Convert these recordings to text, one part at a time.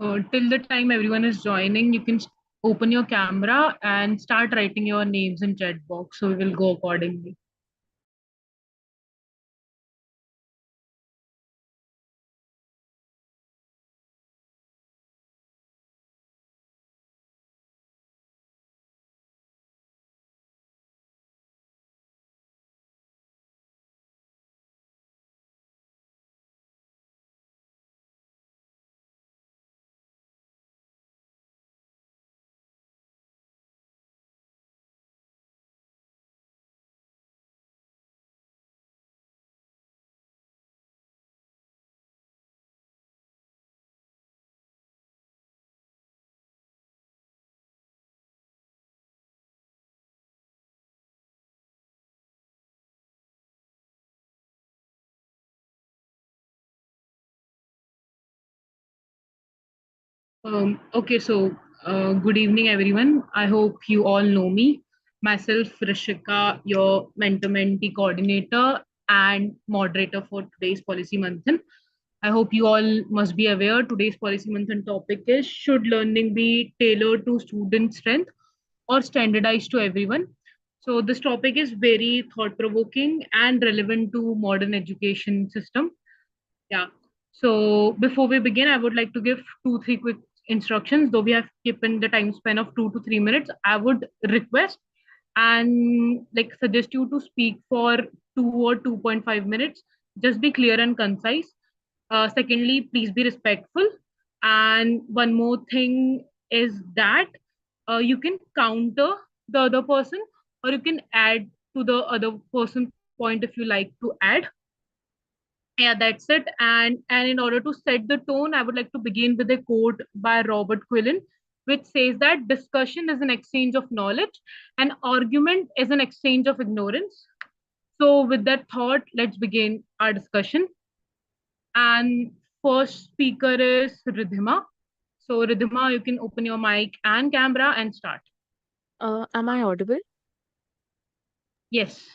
Till the time everyone is joining, you can open your camera and start writing your names in chat box. So we will go accordingly. Okay, so good evening, everyone. I hope you all know me. Myself, Rishika, your mentor mentee coordinator and moderator for today's Policy Manthan. I hope you all must be aware today's Policy Manthan topic is: should learning be tailored to student strength or standardized to everyone? So this topic is very thought provoking and relevant to modern education system. Yeah. So before we begin, I would like to give two, three quick instructions. Though we have given the time span of 2 to 3 minutes, I would request and like suggest you to speak for 2 or 2.5 minutes. Just be clear and concise. Secondly, please be respectful. And one more thing is that you can counter the other person or you can add to the other person's point if you like to add. Yeah, that's it. And in order to set the tone, I would like to begin with a quote by Robert Quillen, which says that discussion is an exchange of knowledge, and argument is an exchange of ignorance. So, with that thought, let's begin our discussion. And first speaker is Ridhima. So, Ridhima, you can open your mic and camera and start. Am I audible? Yes.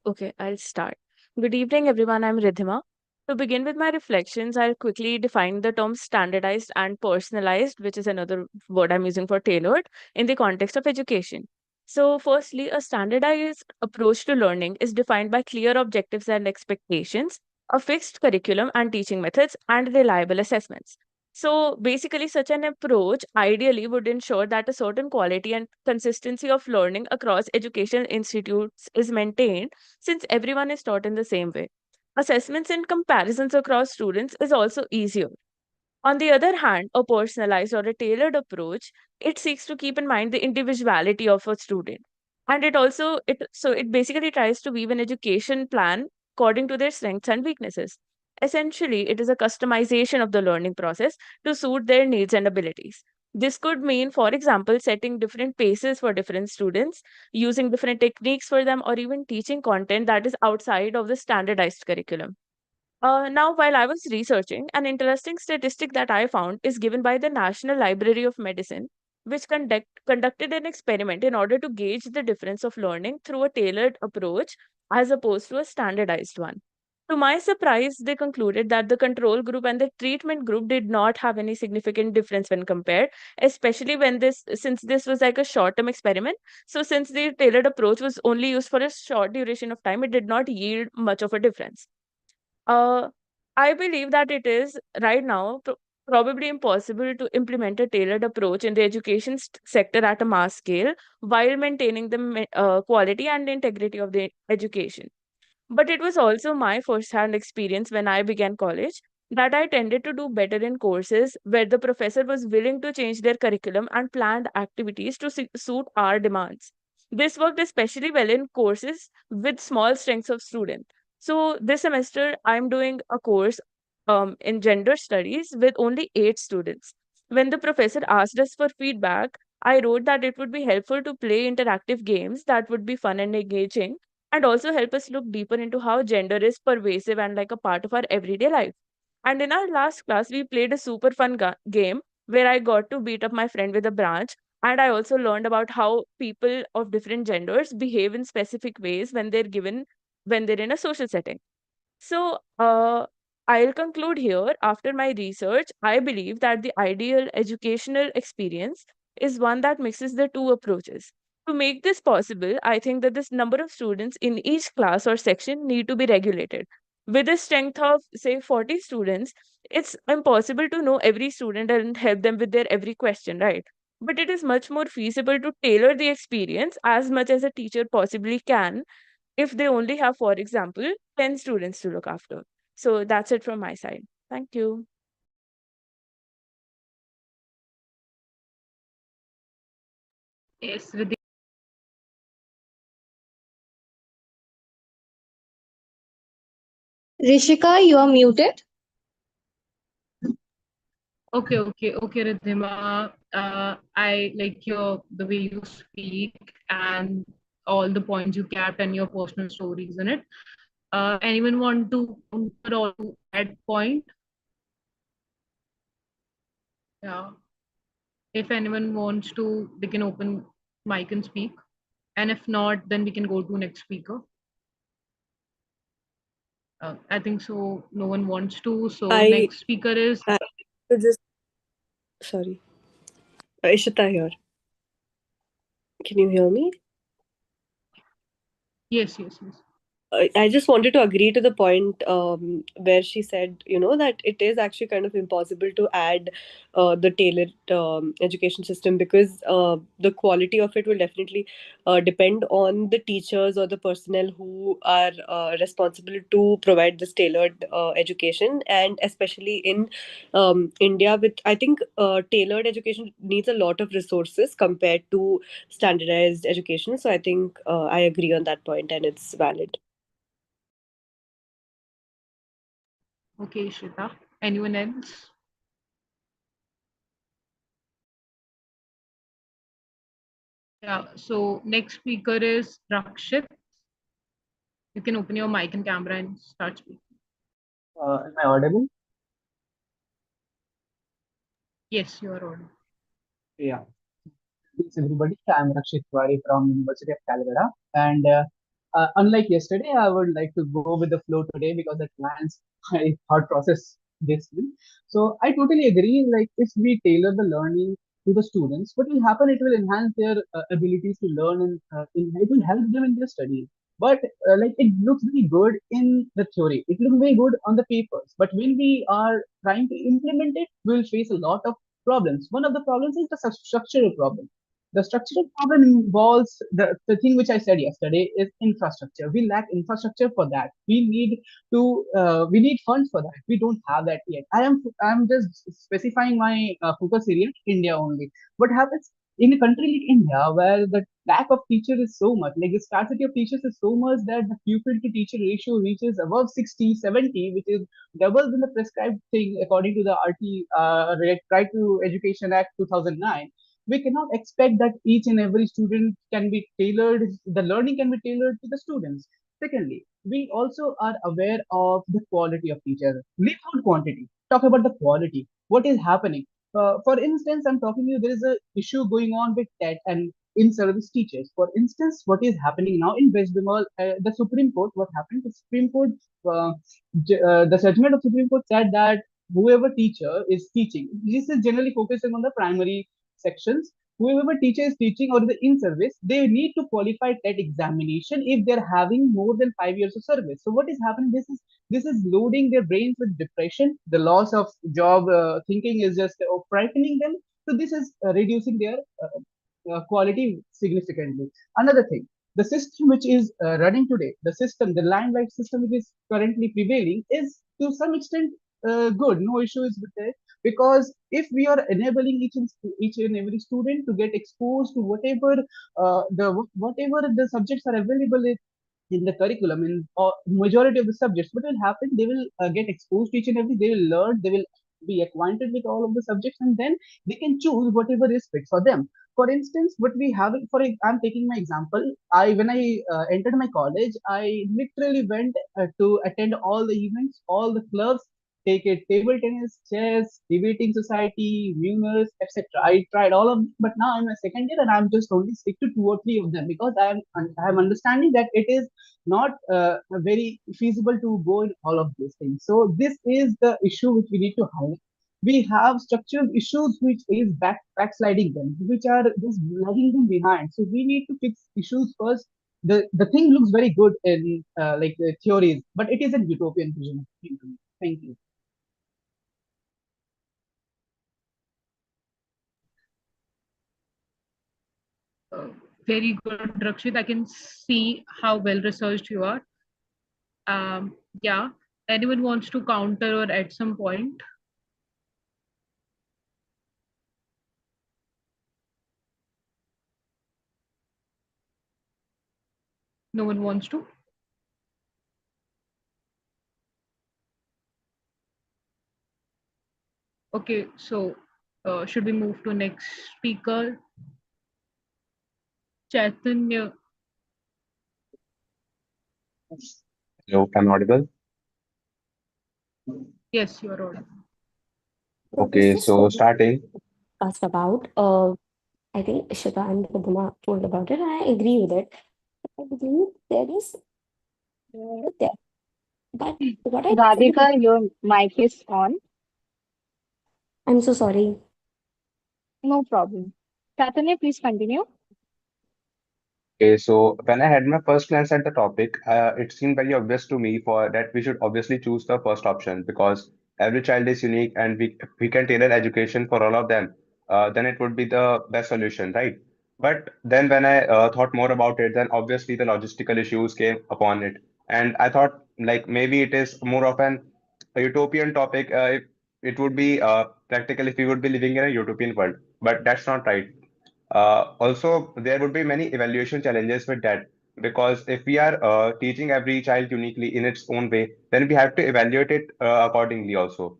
Okay, I'll start. Good evening, everyone. I'm Ridhima. To begin with my reflections, I'll quickly define the terms standardized and personalized, which is another word I'm using for tailored, in the context of education. So, firstly, a standardized approach to learning is defined by clear objectives and expectations, a fixed curriculum and teaching methods, and reliable assessments. So basically, such an approach ideally would ensure that a certain quality and consistency of learning across educational institutes is maintained since everyone is taught in the same way. Assessments and comparisons across students is also easier. On the other hand, a personalized or a tailored approach, it seeks to keep in mind the individuality of a student. And it basically tries to weave an education plan according to their strengths and weaknesses. Essentially, it is a customization of the learning process to suit their needs and abilities. This could mean, for example, setting different paces for different students, using different techniques for them, or even teaching content that is outside of the standardized curriculum. Now, while I was researching, an interesting statistic that I found is given by the National Library of Medicine, which conducted an experiment in order to gauge the difference of learning through a tailored approach as opposed to a standardized one. To my surprise, they concluded that the control group and the treatment group did not have any significant difference when compared, especially since this was like a short term experiment. So, since the tailored approach was only used for a short duration of time, it did not yield much of a difference. uh, I believe that it is right now probably impossible to implement a tailored approach in the education sector at a mass scale while maintaining the quality and integrity of the education. But it was also my first-hand experience when I began college that I tended to do better in courses where the professor was willing to change their curriculum and planned activities to suit our demands. This worked especially well in courses with small strengths of student. So this semester, I'm doing a course in gender studies with only 8 students. When the professor asked us for feedback, I wrote that it would be helpful to play interactive games that would be fun and engaging and also help us look deeper into how gender is pervasive and like a part of our everyday life. And in our last class, we played a super fun game where I got to beat up my friend with a branch. And I also learned about how people of different genders behave in specific ways when they're in a social setting. So, I'll conclude here. After my research, I believe that the ideal educational experience is one that mixes the two approaches. To make this possible, I think that this number of students in each class or section need to be regulated. With a strength of, say, 40 students, it's impossible to know every student and help them with their every question, right? But it is much more feasible to tailor the experience as much as a teacher possibly can if they only have, for example, 10 students to look after. So that's it from my side. Thank you. Yes, Rishika, you are muted. okay, Ridhima. I like the way you speak and all the points you capped and your personal stories in it. Anyone want to counter or to add point? Yeah. If anyone wants to, they can open mic and speak. And if not, then we can go to next speaker. I think so. No one wants to. So I, next speaker is I could just sorry, Ishita here. Can you hear me? yes. I just wanted to agree to the point where she said, that it is actually kind of impossible to add the tailored education system because the quality of it will definitely depend on the teachers or the personnel who are responsible to provide this tailored education. And especially in India, with I think tailored education needs a lot of resources compared to standardized education. So I think I agree on that point and it's valid. okay, Shita. Anyone else? Yeah. So next speaker is Rakshit. You can open your mic and camera and start speaking. Am I audible? Yes, you are on. Yeah. Thanks everybody. I'm Rakshit Tiwari from University of Calcutta, and unlike yesterday, I would like to go with the flow today because the plans my thought process this week. So I totally agree. Like if we tailor the learning to the students, what will happen? It will enhance their abilities to learn, and it will help them in their studies. But like it looks very good in the theory, it looks very good on the papers. But when we are trying to implement it, we will face a lot of problems. One of the problems is the structural problem. The structural problem involves the thing which I said yesterday is infrastructure. We lack infrastructure for that. We need funds for that. We don't have that yet. I'm just specifying my focus area, India only. What happens in a country like India where the lack of teachers is so much, like the scarcity of teachers is so much that the pupil to teacher ratio reaches above 60, 70, which is double than the prescribed thing according to the Right to Education Act 2009. We cannot expect that each and every student can be tailored, the learning can be tailored to the students. Secondly, we also are aware of the quality of teachers. Leave out quantity, talk about the quality. What is happening? For instance, I'm talking to you, there is a issue going on with TET and in-service teachers. For instance, what is happening now in West Bengal, the Supreme Court, what happened? The Supreme Court, the judgment of Supreme Court said that whoever teacher is teaching, this is generally focusing on the primary sections. Whoever teacher is teaching or the in service, they need to qualify TET examination if they're having more than 5 years of service. So what is happening? This is loading their brains with depression. The loss of job thinking is just frightening them. So this is reducing their quality significantly. Another thing, the system which is running today, the system, the limelight system which is currently prevailing, is to some extent good. No issue is with it, because if we are enabling each and every student to get exposed to whatever the subjects are available in the curriculum in majority of the subjects, what will happen? They will get exposed to each and every. They will learn. They will be acquainted with all of the subjects, and then they can choose whatever is fit for them. For instance, what we have I'm taking my example. I When I entered my college, I literally went to attend all the events, all the clubs take it table tennis, chess, debating society, murals, etc. I tried all of them, but now I'm a second year and I'm just only stick to two or three of them because I'm understanding that it is not very feasible to go in all of these things. So this is the issue which we need to highlight. We have structural issues which is backsliding them, which are just lagging them behind. So we need to fix issues first. The thing looks very good in theories, but it is a utopian vision. Thank you. Uh, Very good, Rakshit. I can see how well researched you are. Yeah. Anyone wants to counter or at some point? No one wants to? Okay, so should we move to next speaker? Chaitanya. Hello, I'm audible. Yes, you're audible. So this Okay, is so what we starting. asked about. I think Shiva and Vidhuma told about it, and I agree with it. I believe there is there, but what I feel Radhika, your mic is on. I'm so sorry. No problem. Chaitanya, please continue. Okay, so when I had my first glance at the topic, it seemed very obvious to me for that we should obviously choose the first option because every child is unique and we can tailor education for all of them. Then it would be the best solution, right? But then when I thought more about it, then obviously the logistical issues came upon it, and I thought like maybe it is more of a utopian topic. If it would be practical if we would be living in a utopian world, but that's not right. Also, there would be many evaluation challenges with that because if we are teaching every child uniquely in its own way, then we have to evaluate it accordingly also.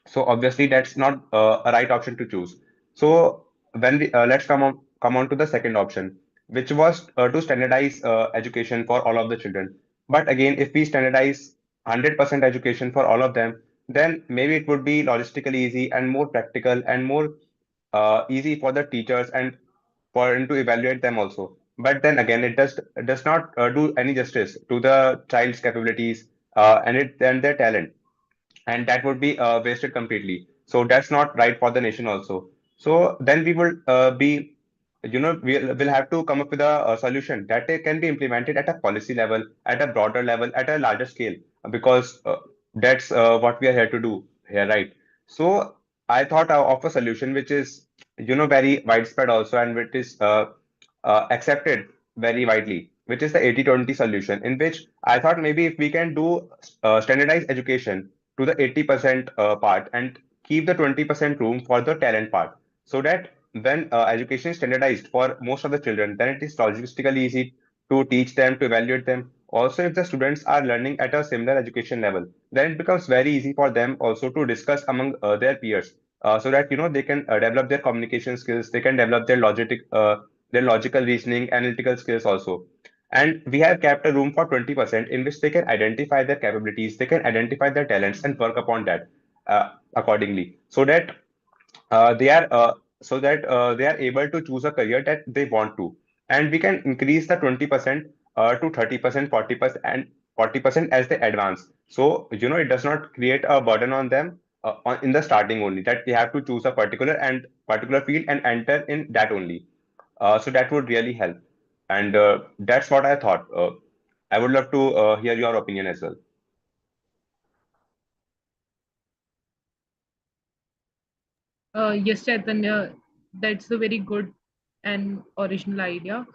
So obviously, that's not a right option to choose. So when we let's come on to the second option, which was to standardize education for all of the children. But again, if we standardize 100% education for all of them, then maybe it would be logistically easy and more practical and more easy for the teachers and for him to evaluate them also. But then again, it does not do any justice to the child's capabilities and their talent, and that would be wasted completely. So that's not right for the nation also. So then we will be, we'll have to come up with a solution that can be implemented at a policy level, at a broader level, at a larger scale, because that's what we are here to do here, right? So I thought of a solution which is, very widespread also, and which is accepted very widely, which is the 80-20 solution, in which I thought maybe if we can do standardized education to the 80% part and keep the 20% room for the talent part, so that when education is standardized for most of the children, then it is logistically easy to teach them, to evaluate them. Also, if the students are learning at a similar education level, then it becomes very easy for them also to discuss among their peers, so that they can develop their communication skills, they can develop their logical reasoning, analytical skills also. And we have kept a room for 20% in which they can identify their capabilities, they can identify their talents and work upon that accordingly, they are they are able to choose a career that they want to. And we can increase the 20% to 30%, 40%, and 40% as they advance. So it does not create a burden on them in the starting only, that they have to choose a particular field and enter in that only. So that would really help. And that's what I thought. I would love to hear your opinion as well. Yes, Chaitanya, that's a very good and original idea.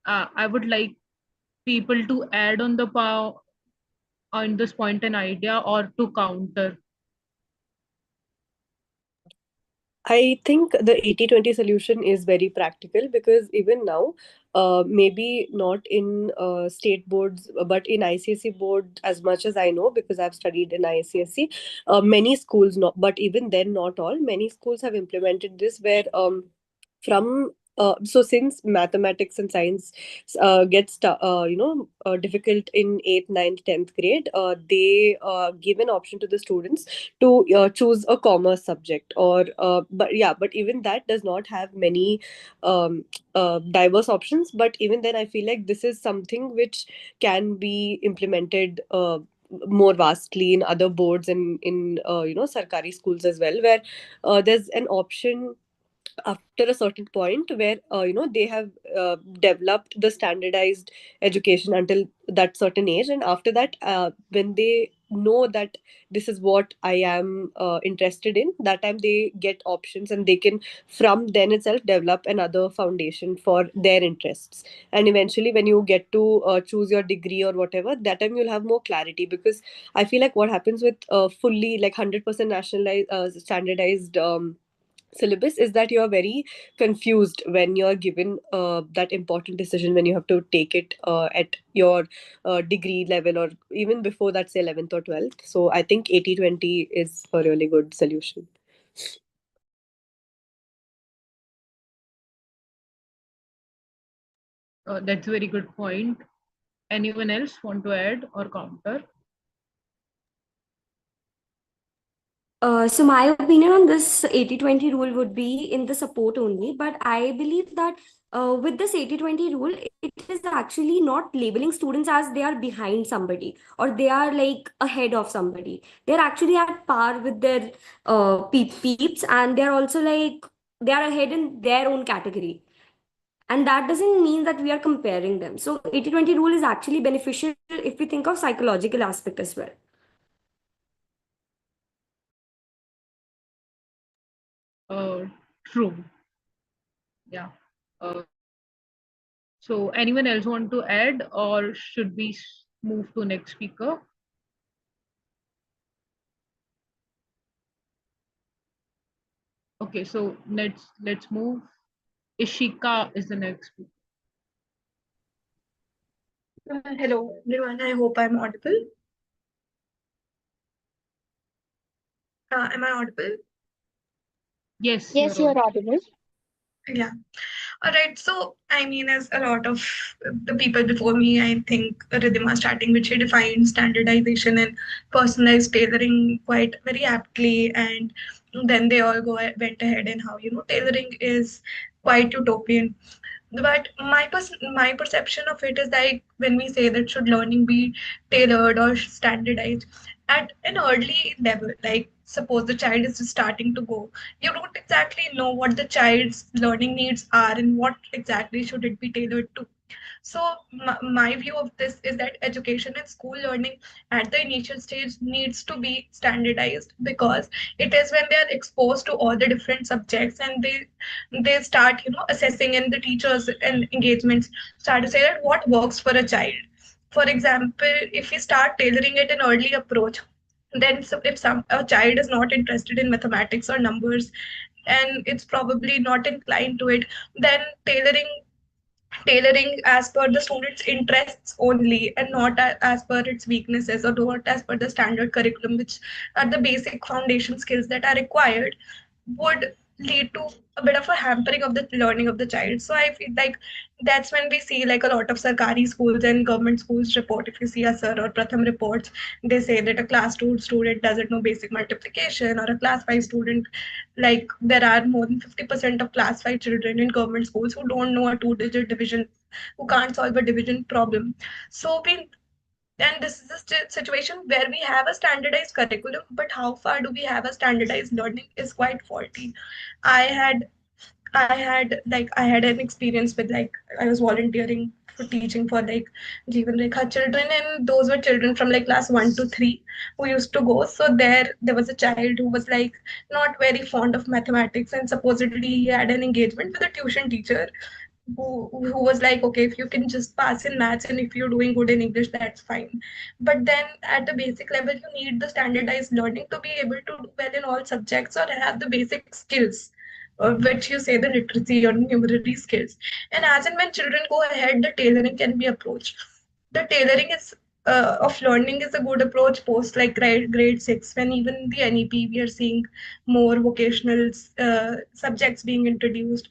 I would like people to add on the power on this point an idea or to counter. I think the 80-20 solution is very practical because even now, maybe not in state boards, but in ICSE board, as much as I know, because I've studied in ICSE, many schools, not, but even then, not all, many schools have implemented this where from So since mathematics and science gets difficult in 8th, ninth, 10th grade, they give an option to the students to choose a commerce subject, or but even that does not have many um, diverse options. But even then, I feel like this is something which can be implemented more vastly in other boards and in sarkari schools as well, where there's an option after a certain point where they have developed the standardized education until that certain age, and after that, when they know that this is what I am interested in, that time they get options, and they can from then itself develop another foundation for their interests. And eventually when you get to choose your degree or whatever, that time you'll have more clarity, because I feel like what happens with fully like 100% nationalized standardized syllabus is that you are very confused when you're given that important decision, when you have to take it at your degree level, or even before that, say 11th or 12th. So I think 80/20 is a really good solution. That's a very good point. Anyone else want to add or counter? So my opinion on this 80/20 rule would be in the support only, but I believe that with this 80/20 rule, it is actually not labeling students as they are behind somebody or they are like ahead of somebody. They're actually at par with their peeps, and they're also like they are ahead in their own category. And that doesn't mean that we are comparing them. So 80/20 rule is actually beneficial if we think of psychological aspect as well. Uh, True. Yeah. Uh, so anyone else want to add, or should we move to next speaker? Okay, so let's move. Ishika is the next speaker. Hello, everyone. I hope I'm audible. Am I audible? Yes, Yes, you're you're on. audible. Yeah. All right. So, I mean, as a lot of the people before me, I think Ridhima starting, which she defined standardization and personalized tailoring quite very aptly, and then they all went ahead and how tailoring is quite utopian. But my perception of it is like when we say that should learning be tailored or standardized at an early level, like suppose the child is just starting to go, you don't exactly know what the child's learning needs are and what exactly should it be tailored to. So my view of this is that education and school learning at the initial stage needs to be standardized, because it is when they are exposed to all the different subjects and they start assessing, and the teachers and engagements start to say that what works for a child. For example, if we start tailoring it an early approach, then if a child is not interested in mathematics or numbers and it's probably not inclined to it, then tailoring as per the student's interests only, and not as per its weaknesses, or not as per the standard curriculum, which are the basic foundation skills that are required, would lead to a bit of a hampering of the learning of the child. So I feel like that's when we see like a lot of sarkari schools and government schools report. If you see a sir or pratham reports, they say that a class 2 student doesn't know basic multiplication, or a class 5 student, like there are more than 50% of class 5 children in government schools who don't know a two-digit division, who can't solve a division problem. So we and this is a situation where we have a standardized curriculum, but how far do we have a standardized learning is quite faulty. I had I had an experience with, like, I was volunteering for teaching for like Jeevan Rekha children, and those were children from like class 1 to 3 who used to go. So there was a child who was like not very fond of mathematics, and supposedly he had an engagement with a tuition teacher who was like, okay, if you can just pass in maths and if you're doing good in English, that's fine. But then at the basic level, you need the standardized learning to be able to do well in all subjects or have the basic skills, which you say the literacy or numeracy skills. And as and when children go ahead, the tailoring can be approached. The tailoring is of learning is a good approach post like grade 6, when even the NEP we are seeing more vocational subjects being introduced.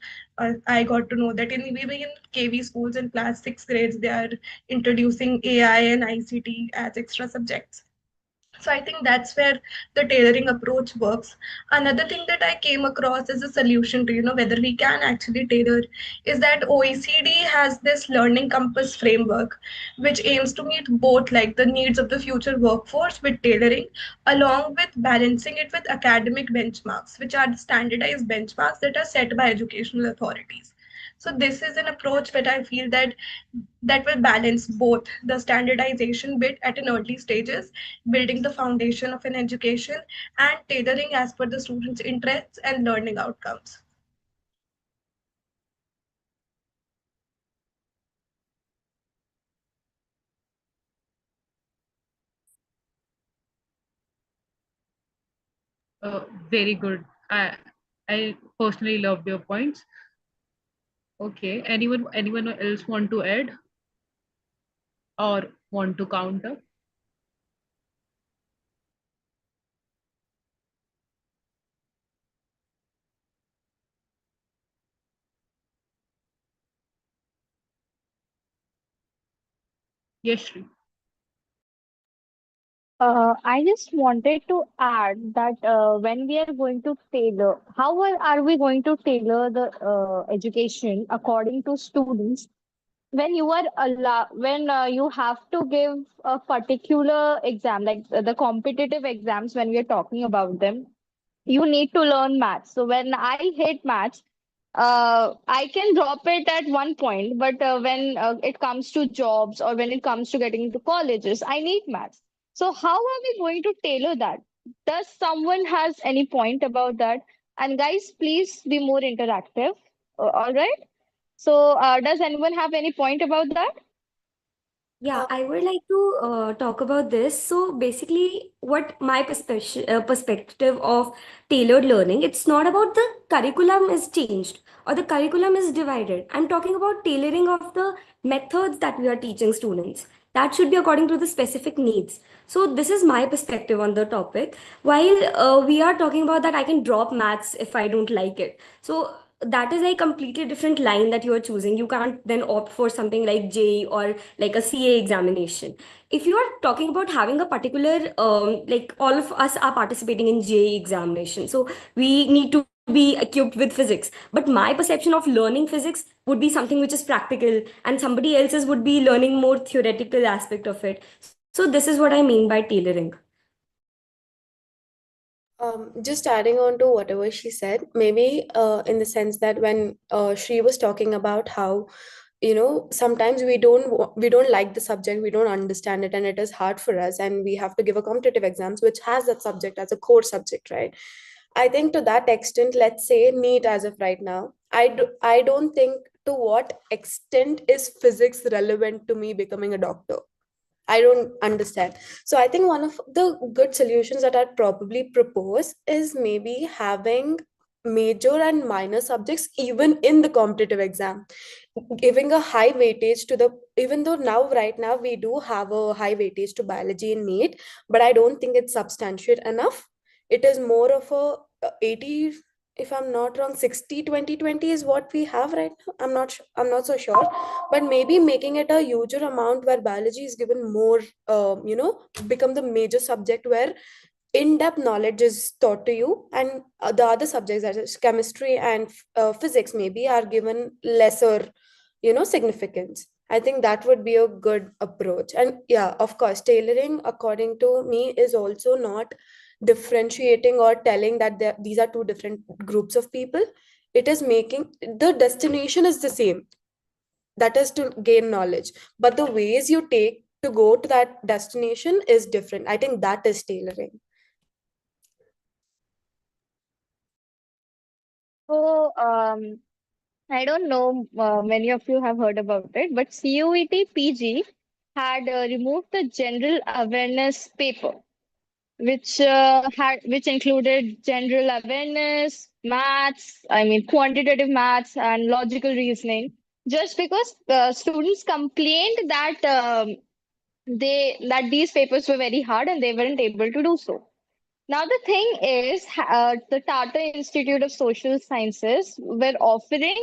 I got to know that even in KV schools in class 6 grades they are introducing AI and ICT as extra subjects. So I think that's where the tailoring approach works. Another thing that I came across as a solution to whether we can actually tailor is that OECD has this learning compass framework which aims to meet both like the needs of the future workforce with tailoring, along with balancing it with academic benchmarks, which are the standardized benchmarks that are set by educational authorities. So this is an approach that I feel that will balance both the standardization bit at an early stages, building the foundation of an education, and tailoring as per the students' interests and learning outcomes. Very good. I personally loved your points. Okay. Anyone else want to add or want to counter? Yes, Shri. I just wanted to add that when we are going to tailor, how are we going to tailor the education according to students? When you have to give a particular exam, like the competitive exams, when we are talking about them, you need to learn maths. So when I hate maths, I can drop it at one point, but when it comes to jobs or when it comes to getting into colleges, I need maths. So how are we going to tailor that? Does someone has any point about that? And guys, please be more interactive. All right. So does anyone have any point about that? Yeah, I would like to talk about this. So basically, what my perspective of tailored learning, it's not about the curriculum is changed or the curriculum is divided. I'm talking about tailoring of the methods that we are teaching students. That should be according to the specific needs. So this is my perspective on the topic. While we are talking about that, I can drop maths if I don't like it. So that is a completely different line that you are choosing. You can't then opt for something like JEE or like a CA examination. If you are talking about having a particular, like all of us are participating in JEE examination, so we need to be equipped with physics. But my perception of learning physics would be something which is practical, and somebody else's would be learning more theoretical aspect of it. So this is what I mean by tailoring. Just adding on to whatever she said, maybe in the sense that when she was talking about how, sometimes we don't like the subject, we don't understand it, and it is hard for us, and we have to give a competitive exams which has that subject as a core subject, right? I think to that extent, let's say NEET as of right now, I don't think to what extent is physics relevant to me becoming a doctor. I don't understand. So I think one of the good solutions that I'd probably propose is maybe having major and minor subjects even in the competitive exam, giving a high weightage to the, even though now right now we do have a high weightage to biology and NEET, but I don't think it's substantiate enough. It is more of a 80, if I'm not wrong, 60-20-20 is what we have right now. I'm not so sure, but maybe making it a huger amount where biology is given more, become the major subject where in-depth knowledge is taught to you, and the other subjects, that is chemistry and physics, maybe are given lesser, significance. I think that would be a good approach. And yeah, of course, tailoring according to me is also not differentiating or telling that these are two different groups of people. It is making the destination is the same, that is to gain knowledge, but the ways you take to go to that destination is different. I think that is tailoring. So I don't know, many of you have heard about it, but CUET PG had removed the general awareness paper, which included general awareness, maths, I mean quantitative maths and logical reasoning, just because the students complained that these papers were very hard and they weren't able to do so. Now the thing is, the Tata Institute of Social Sciences were offering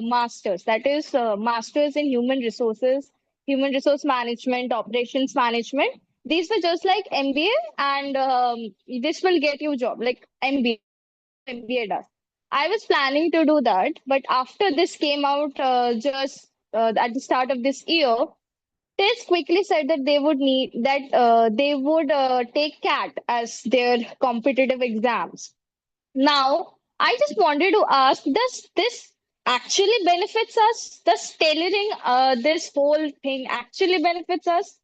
masters, that is, masters in human resources, human resource management, operations management. These were just like MBA, and this will get you job like MBA. How MBA does. I was planning to do that, but after this came out just at the start of this year, Tess quickly said that they would take CAT as their competitive exams. Now, I just wanted to ask: does this actually benefits us? Does tailoring this whole thing actually benefits us?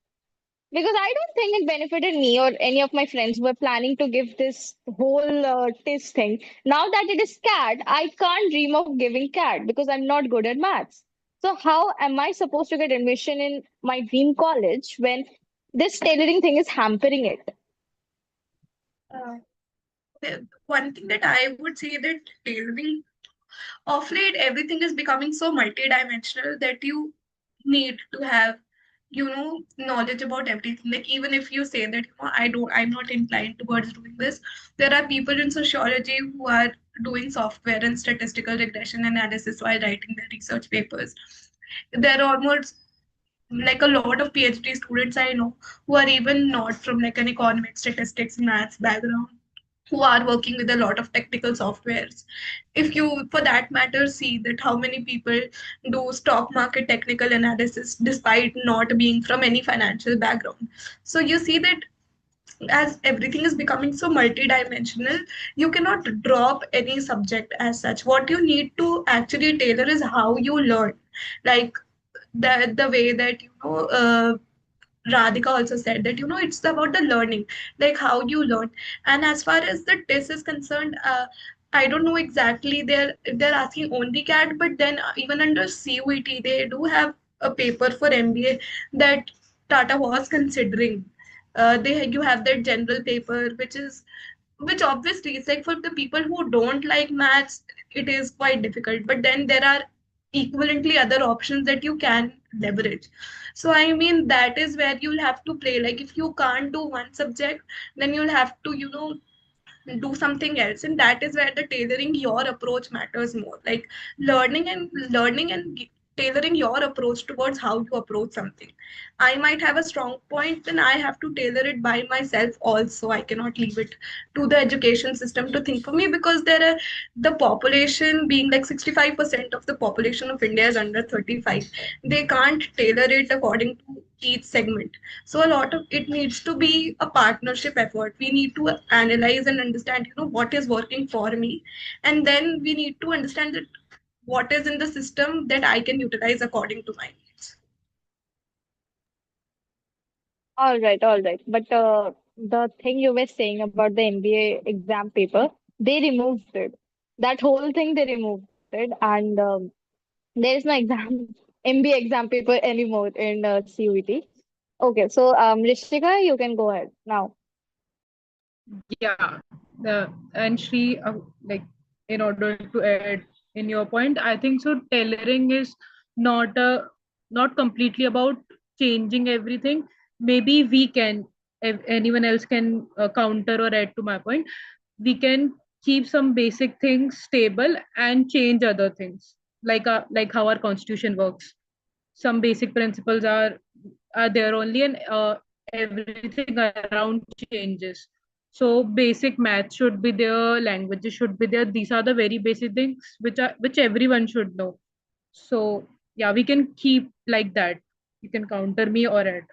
Because I don't think it benefited me or any of my friends who were planning to give this whole TIS thing. Now that it is CAT, I can't dream of giving CAT because I'm not good at maths. So how am I supposed to get admission in my dream college when this tailoring thing is hampering it? Uh, One thing that I would say that tailoring, of late, everything is becoming so multidimensional that you need to have, knowledge about everything. Like even if you say that, I'm not inclined towards doing this, there are people in sociology who are doing software and statistical regression analysis while writing their research papers. There are almost like a lot of PhD students I know who are even not from like an economic statistics maths background, who are working with a lot of technical softwares. If you, for that matter, see that how many people do stock market technical analysis despite not being from any financial background. So you see that as everything is becoming so multidimensional, you cannot drop any subject as such. What you need to actually tailor is how you learn. Like the way that Radhika also said that it's about the learning, like how you learn. And as far as the test is concerned, I don't know exactly if they're asking only CAT, but then even under CUET they do have a paper for MBA that Tata was considering. They You have that general paper, which obviously is like for the people who don't like maths, it is quite difficult. But then there are equivalently other options that you can leverage. So I mean that is where you'll have to play. Like if you can't do one subject, then you'll have to do something else, and that is where the tailoring your approach matters more. Like learning and tailoring your approach towards how to approach something. I might have a strong point, then I have to tailor it by myself also. I cannot leave it to the education system to think for me, because there are the population being like 65% of the population of India is under 35. They can't tailor it according to each segment. So a lot of it needs to be a partnership effort. We need to analyze and understand, what is working for me, and then we need to understand that what is in the system that I can utilize according to my needs. All right. But the thing you were saying about the MBA exam paper, they removed it. That whole thing they removed it, and there is no exam MBA exam paper anymore in CUET. Okay, so Rishika, you can go ahead now. Yeah, and Shri, like in order to add in your point, I think so. Tailoring is not not completely about changing everything. Maybe we can, if anyone else can counter or add to my point. We can keep some basic things stable and change other things, like how our constitution works. Some basic principles are there only, and everything around changes. So basic math should be there, languages should be there. These are the very basic things which everyone should know. So yeah, we can keep like that. You can counter me or add.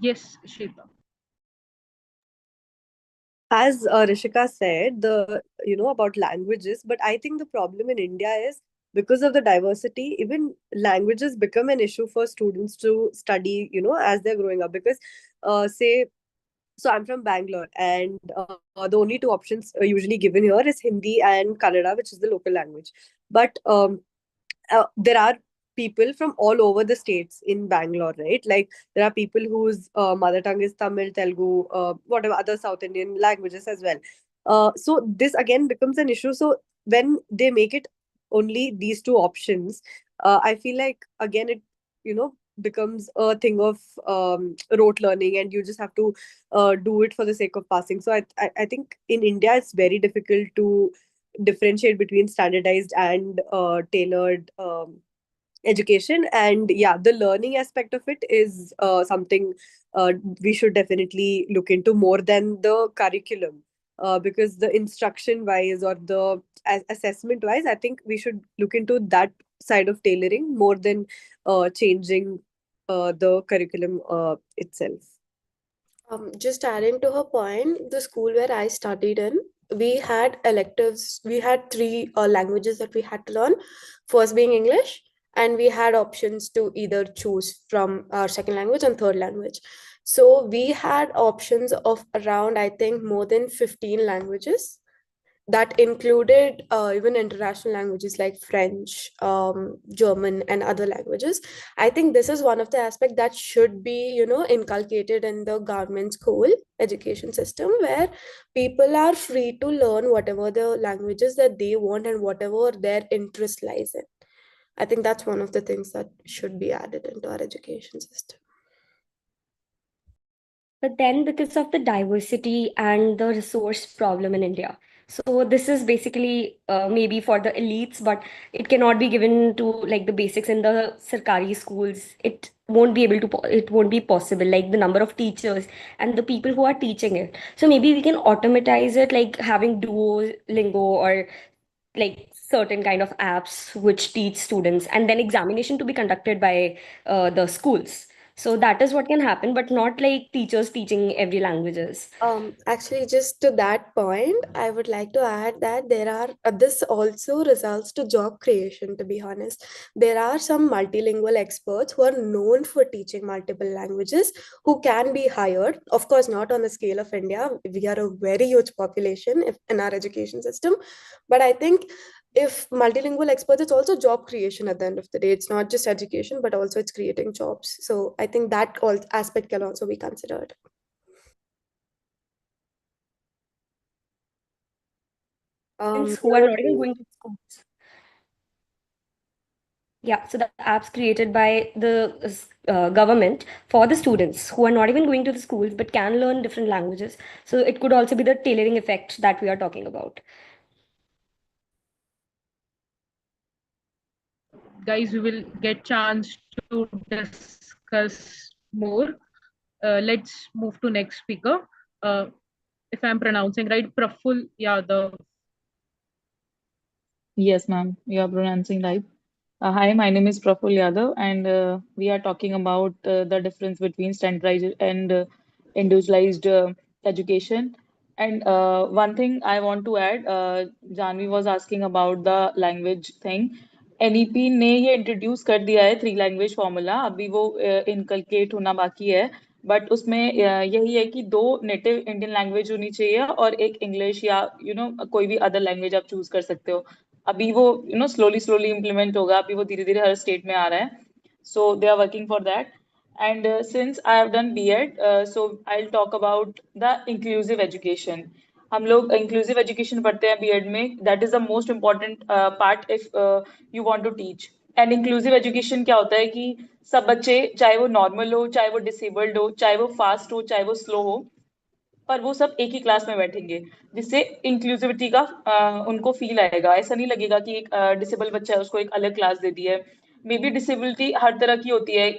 Yes, Shita. As Rishika said, the about languages, but I think the problem in India is because of the diversity, even languages become an issue for students to study, as they're growing up. Because, say, so I'm from Bangalore, and the only two options usually given here is Hindi and Kannada, which is the local language. But there are people from all over the states in Bangalore, right? Like there are people whose mother tongue is Tamil, Telugu, whatever other South Indian languages as well. So this again becomes an issue. So when they make it only these two options, I feel like again it, you know, becomes a thing of rote learning, and you just have to do it for the sake of passing. So I think in India it's very difficult to differentiate between standardized and tailored education. And yeah, the learning aspect of it is something we should definitely look into more than the curriculum, because the instruction wise or the assessment wise, I think we should look into that side of tailoring more than changing the curriculum itself. Just adding to her point, the school where I studied in, we had electives. We had three languages that we had to learn. First being English, and we had options to either choose from our second language and third language. So we had options of around, I think, more than 15 languages that included even international languages like French, German, and other languages. I think this is one of the aspects that should be, inculcated in the government school education system, where people are free to learn whatever the languages that they want and whatever their interest lies in. I think that's one of the things that should be added into our education system. But then, because of the diversity and the resource problem in India, so this is basically maybe for the elites, but it cannot be given to like the basics in the Sarkari schools. It won't be able to. It won't be possible. Like the number of teachers and the people who are teaching it. So maybe we can automatize it, like having Duolingo or like certain kind of apps which teach students, and then examination to be conducted by the schools. So that is what can happen, but not like teachers teaching every languages. Actually, just to that point, I would like to add that there are this also results to job creation. To be honest, there are some multilingual experts who are known for teaching multiple languages who can be hired. Of course, not on the scale of India. We are a very huge population in our education system, but I think if multilingual experts, it's also job creation at the end of the day. It's not just education, but also it's creating jobs. So I think that all aspect can also be considered. Students who There are were not even two. going to schools. Yeah, so the apps created by the government for the students who are not even going to the schools but can learn different languages. So it could also be the tailoring effect that we are talking about. Guys, we will get chance to discuss more. Let's move to next speaker. Uh, if I'm pronouncing right, Praful Yadav. Yes, ma'am, you are pronouncing right. Hi, my name is Praful Yadav, and we are talking about the difference between standardized and individualized education. And one thing I want to add, Janvi was asking about the language thing. NEP ने ये introduce कर दिया है three language formula, अभी वो inculcate होना बाकी है, बट उसमें यही है कि दो नेटिव इंडियन लैंग्वेज होनी चाहिए और एक इंग्लिश या कोई भी अदर लैंग्वेज आप चूज कर सकते हो. अभी वो स्लोली स्लोली इम्प्लीमेंट होगा, अभी वो धीरे धीरे हर स्टेट में आ रहा है, so they are working for that. And since I have done BEd, so I will talk about the inclusive education. हम लोग इंक्लूसिव एजुकेशन पढ़ते हैं बीएड में, that is the most important part if you want to teach. And inclusive education क्या होता है कि सब बच्चे, चाहे वो नॉर्मल हो, चाहे वो डिसेबल्ड हो, चाहे वो फास्ट हो, चाहे वो स्लो हो, पर वो सब एक ही क्लास में बैठेंगे, जिससे इंक्लूसिविटी का उनको फील आएगा. ऐसा नहीं लगेगा कि एक डिसेबल बच्चा है उसको एक अलग क्लास दे दी है. मे बी डिसेबिलिटी हर तरह की होती है,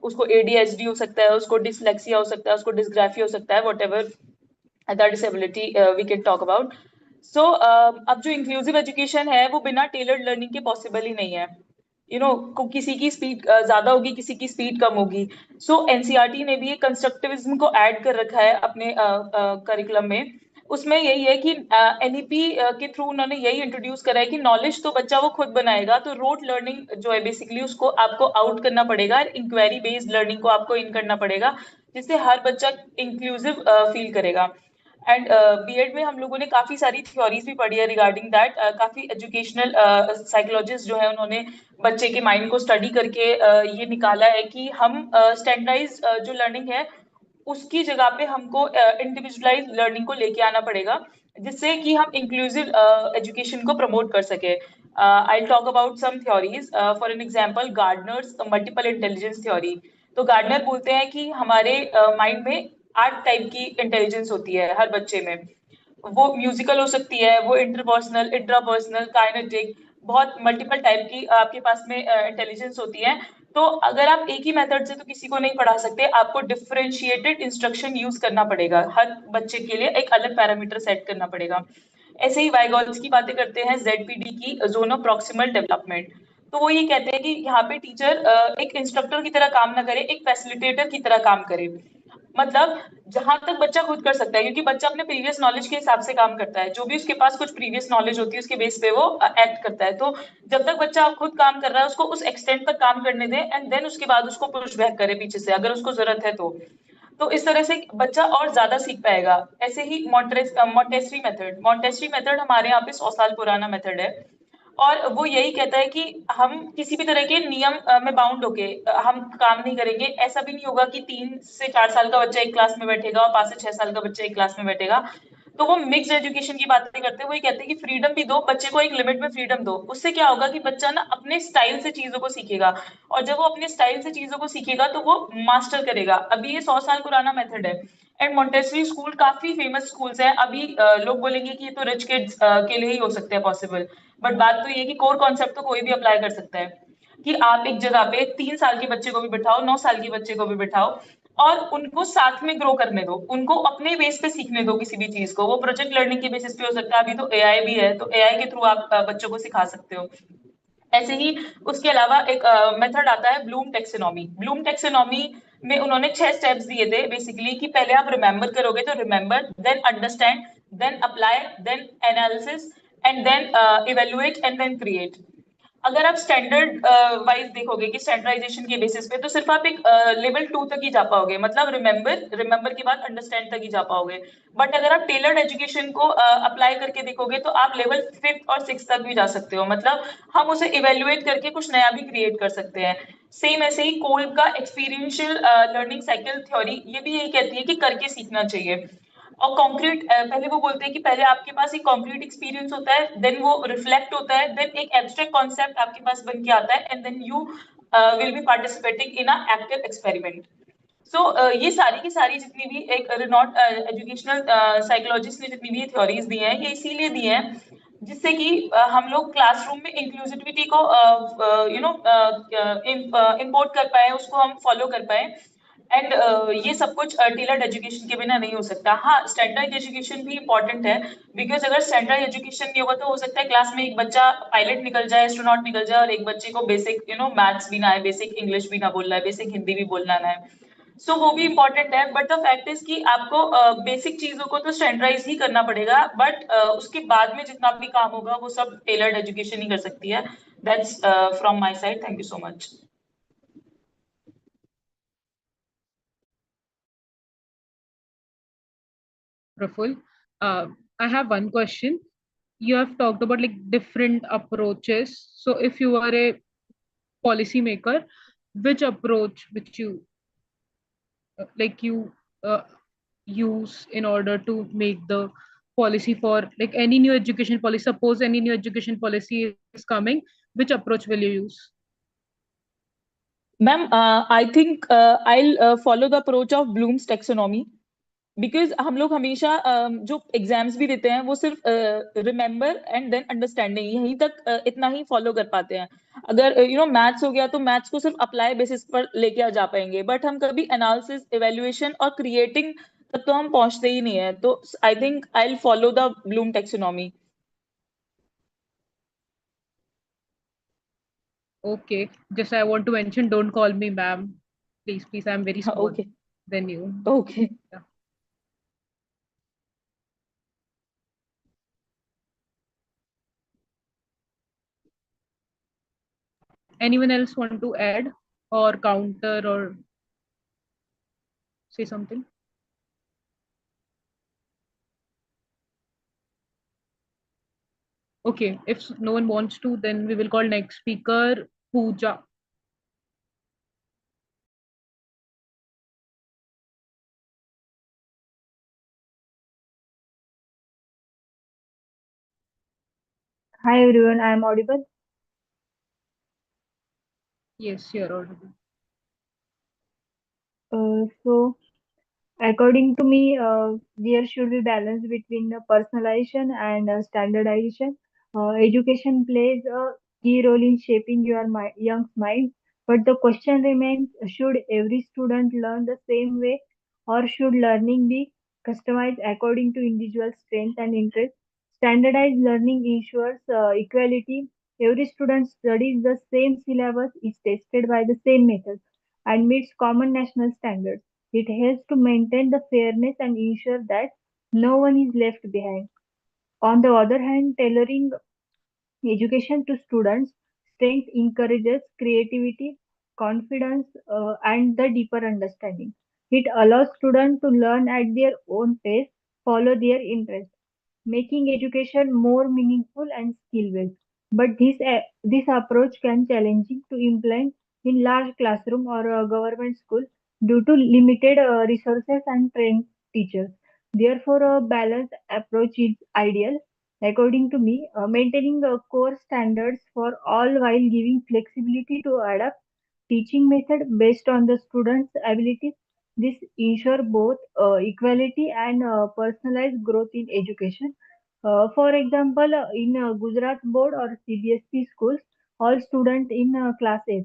उसको एडीएचडी हो सकता है, उसको डिसलेक्सिया हो सकता है, उसको डिसग्राफिया हो सकता है, whatever the disability we can talk about. So अब जो इंक्लूसिव एजुकेशन है वो बिना टेलर्ड लर्निंग के पॉसिबल ही नहीं है. किसी की स्पीड ज्यादा होगी, किसी की स्पीड कम होगी. सो एनसीईआरटी ने भी कंस्ट्रक्टिविज्म को ऐड कर रखा है अपने करिकुलम में. उसमें यही है कि एनईपी के थ्रू उन्होंने यही इंट्रोड्यूस करा है कि नॉलेज तो बच्चा वो खुद बनाएगा, तो रोट लर्निंग जो है बेसिकली उसको आपको आउट करना पड़ेगा, इंक्वायरी बेस्ड लर्निंग को आपको इन करना पड़ेगा, जिससे हर बच्चा इंक्लूसिव फील करेगा. एंड बीएड में हम लोगों ने काफी सारी थ्योरीज भी पढ़ी है रिगार्डिंग दैट। काफी एजुकेशनल साइकोलॉजिस्ट जो है उन्होंने बच्चे के माइंड को स्टडी करके ये निकाला है कि हम स्टैंडर्डाइज जो लर्निंग है उसकी जगह पे हमको इंडिविजुअलाइज लर्निंग को लेके आना पड़ेगा, जिससे कि हम इंक्लूसिव एजुकेशन को प्रमोट कर सके। I talk about some theories. For an example, Gardner's multiple intelligence theory. तो गार्डनर बोलते हैं कि हमारे माइंड में 8 टाइप की इंटेलिजेंस होती है हर बच्चे में। वो म्यूजिकल हो सकती है, वो इंटरपर्सनल, इंट्रापर्सनल, काइनेटिक, बहुत मल्टीपल टाइप की आपके पास में इंटेलिजेंस होती है। तो अगर आप एक ही मेथड से तो किसी को नहीं पढ़ा सकते, आपको डिफरेंशिएटेड इंस्ट्रक्शन यूज करना पड़ेगा, हर बच्चे के लिए एक अलग पैरामीटर सेट करना पड़ेगा। ऐसे ही वाइगॉल्स की बातें करते हैं, जेडपीडी की, जोन ऑफ प्रॉक्सिमल डेवलपमेंट। तो वो ये कहते हैं कि यहाँ पे टीचर एक इंस्ट्रक्टर की तरह काम ना करे, एक फैसिलिटेटर की तरह काम करे। मतलब जहां तक बच्चा खुद कर सकता है, क्योंकि बच्चा अपने प्रीवियस नॉलेज के हिसाब से काम करता है, जो भी उसके पास कुछ प्रीवियस नॉलेज होती है उसके बेस पे वो एक्ट करता है। तो जब तक बच्चा खुद काम कर रहा है उसको उस एक्सटेंट तक काम करने दें, एंड देन उसके बाद उसको पुश बैक करे पीछे से अगर उसको जरूरत है तो इस तरह से बच्चा और ज्यादा सीख पाएगा। ऐसे ही मॉन्टेसरी मेथड हमारे यहाँ पे 100 साल पुराना मेथड है, और वो यही कहता है कि हम किसी भी तरह के नियम में बाउंड होके हम काम नहीं करेंगे। ऐसा भी नहीं होगा कि 3 से 4 साल का बच्चा एक क्लास में बैठेगा और 5 से 6 साल का बच्चा एक क्लास में बैठेगा। तो वो मिक्स एजुकेशन की बातें करते हैं, वो ये कहते हैं कि फ्रीडम भी दो बच्चे को, एक लिमिट में फ्रीडम दो। उससे क्या होगा कि बच्चा ना अपने स्टाइल से चीजों को सीखेगा, और जब वो अपने स्टाइल से चीजों को सीखेगा तो वो मास्टर करेगा। अभी ये 100 साल पुराना मेथड है। एंड मोंटेसरी स्कूल काफी फेमस स्कूल्स हैं। अभी लोग बोलेंगे कि ये तो रिच किड्स के लिए ही हो सकता है पॉसिबल, बट बात तो ये कि कोर कॉन्सेप्ट तो कोई भी अप्लाई कर सकता है, कि आप एक जगह पे 3 साल के बच्चे को भी बिठाओ, 9 साल के बच्चे को भी बिठाओ, और उनको साथ में ग्रो करने दो, उनको अपने बेस पे सीखने दो किसी भी चीज को। वो प्रोजेक्ट लर्निंग के बेसिस पे हो सकता है, अभी तो एआई भी है, तो एआई के थ्रू आप बच्चों को सिखा सकते हो। ऐसे ही उसके अलावा एक मेथड आता है ब्लूम टेक्सोनॉमी। ब्लूम टेक्सोनॉमी में उन्होंने 6 स्टेप्स दिए थे बेसिकली, कि पहले आप रिमेंबर करोगे, तो remember, then understand, then apply, then analysis, and then evaluate, and then create. अगर आप स्टैंडर्ड वाइज देखोगे कि स्टैंडर्डाइजेशन के बेसिस पे, तो सिर्फ आप एक लेवल 2 तक ही जा पाओगे, मतलब रिमेंबर के बाद अंडरस्टैंड तक ही जा पाओगे। बट अगर आप टेलर्ड एजुकेशन को अप्लाई करके देखोगे तो आप लेवल 5th और 6th तक भी जा सकते हो, मतलब हम उसे इवेल्युएट करके कुछ नया भी क्रिएट कर सकते हैं। सेम ऐसे ही कोल्ब का एक्सपीरियंशियल लर्निंग साइकिल थ्योरी ये भी यही कहती है कि करके सीखना चाहिए। और कॉन्क्रीट, पहले वो बोलते हैं कि पहले आपके पास एक कॉन्क्रीट एक्सपीरियंस होता है, देन वो रिफ्लेक्ट होता है, देन एक एब्स्ट्रैक्ट कॉन्सेप्ट आपके पास बन के आता है, and then you will be participating in a active experiment. So ये सारी की सारी जितनी भी एक रिनॉट एजुकेशनल साइकोलॉजिस्ट ने जितनी भी थ्योरीज दी हैं, ये इसीलिए दी हैं जिससे कि हम लोग क्लासरूम में इंक्लूसिविटी को इम्पोर्ट कर पाए, उसको हम फॉलो कर पाए। एंड ये सब कुछ टेलर्ड एजुकेशन के बिना नहीं हो सकता। हाँ, स्टैंडर्ड एजुकेशन भी इंपॉर्टेंट है, बिकॉज अगर स्टैंडर्ड एजुकेशन नहीं होगा तो हो सकता है क्लास में एक बच्चा पायलट निकल जाए, एस्ट्रोनॉट निकल जाए, और एक बच्चे को बेसिक मैथ्स भी ना आए, बेसिक इंग्लिश भी ना बोलना है, बेसिक हिंदी भी बोलना ना है। सो वो भी इम्पोर्टेंट है, बट द फैक्ट इज कि आपको बेसिक चीजों को तो स्टैंडर्डाइज ही करना पड़ेगा, बट उसके बाद में जितना भी काम होगा वो सब टेलर्ड एजुकेशन ही कर सकती है। That's from my side. Thank you so much. Praful. I have one question. You have talked about like different approaches. So if you are a policy maker, which approach which you you uh, use in order to make the policy for like any new education policy? Suppose any new education policy is coming, which approach will you use? Ma'am, I think I follow the approach of blooms taxonomy, because हम लोग हमेशा जो exams भी देते हैं वो सिर्फ remember and then understanding यहीं तक इतना ही फॉलो कर पाते हैं। अगर मैथ्स हो गया तो मैथ्स को सिर्फ अप्लाई बेसिस पर लेके आ जा पाएंगे, बट हम कभी एनालिसिस, इवेल्युएशन और क्रिएटिंग तक तो हम पहुंचते ही नहीं है। तो I think I will follow the Bloom taxonomy. Okay, just I want to mention, don't call me ma'am. Please, please, I'm very small okay, than you. Okay. Yeah. Anyone else want to add or counter or say something? Okay, if no one wants to, then we will call next speaker Pooja. Hi everyone, I am audible. Yes, you're audible. So, according to me, there should be balance between personalization and standardization. Education plays a key role in shaping your young's mind, but the question remains: should every student learn the same way, or should learning be customized according to individual strength and interest? Standardized learning ensures equality. Every student studies the same syllabus, is tested by the same method, and meets common national standards. It helps to maintain the fairness and ensure that no one is left behind. On the other hand, tailoring education to students' strength encourages creativity, confidence, and the deeper understanding. It allows students to learn at their own pace, follow their interests, making education more meaningful and skill-based. But this approach can challenging to implement in large classroom or government school due to limited resources and trained teachers. Therefore, a balanced approach is ideal. According to me, maintaining core standards for all while giving flexibility to adapt teaching method based on the student's abilities. This ensure both equality and personalized growth in education. For example, in Gujarat board or CBSE schools, all students in class 8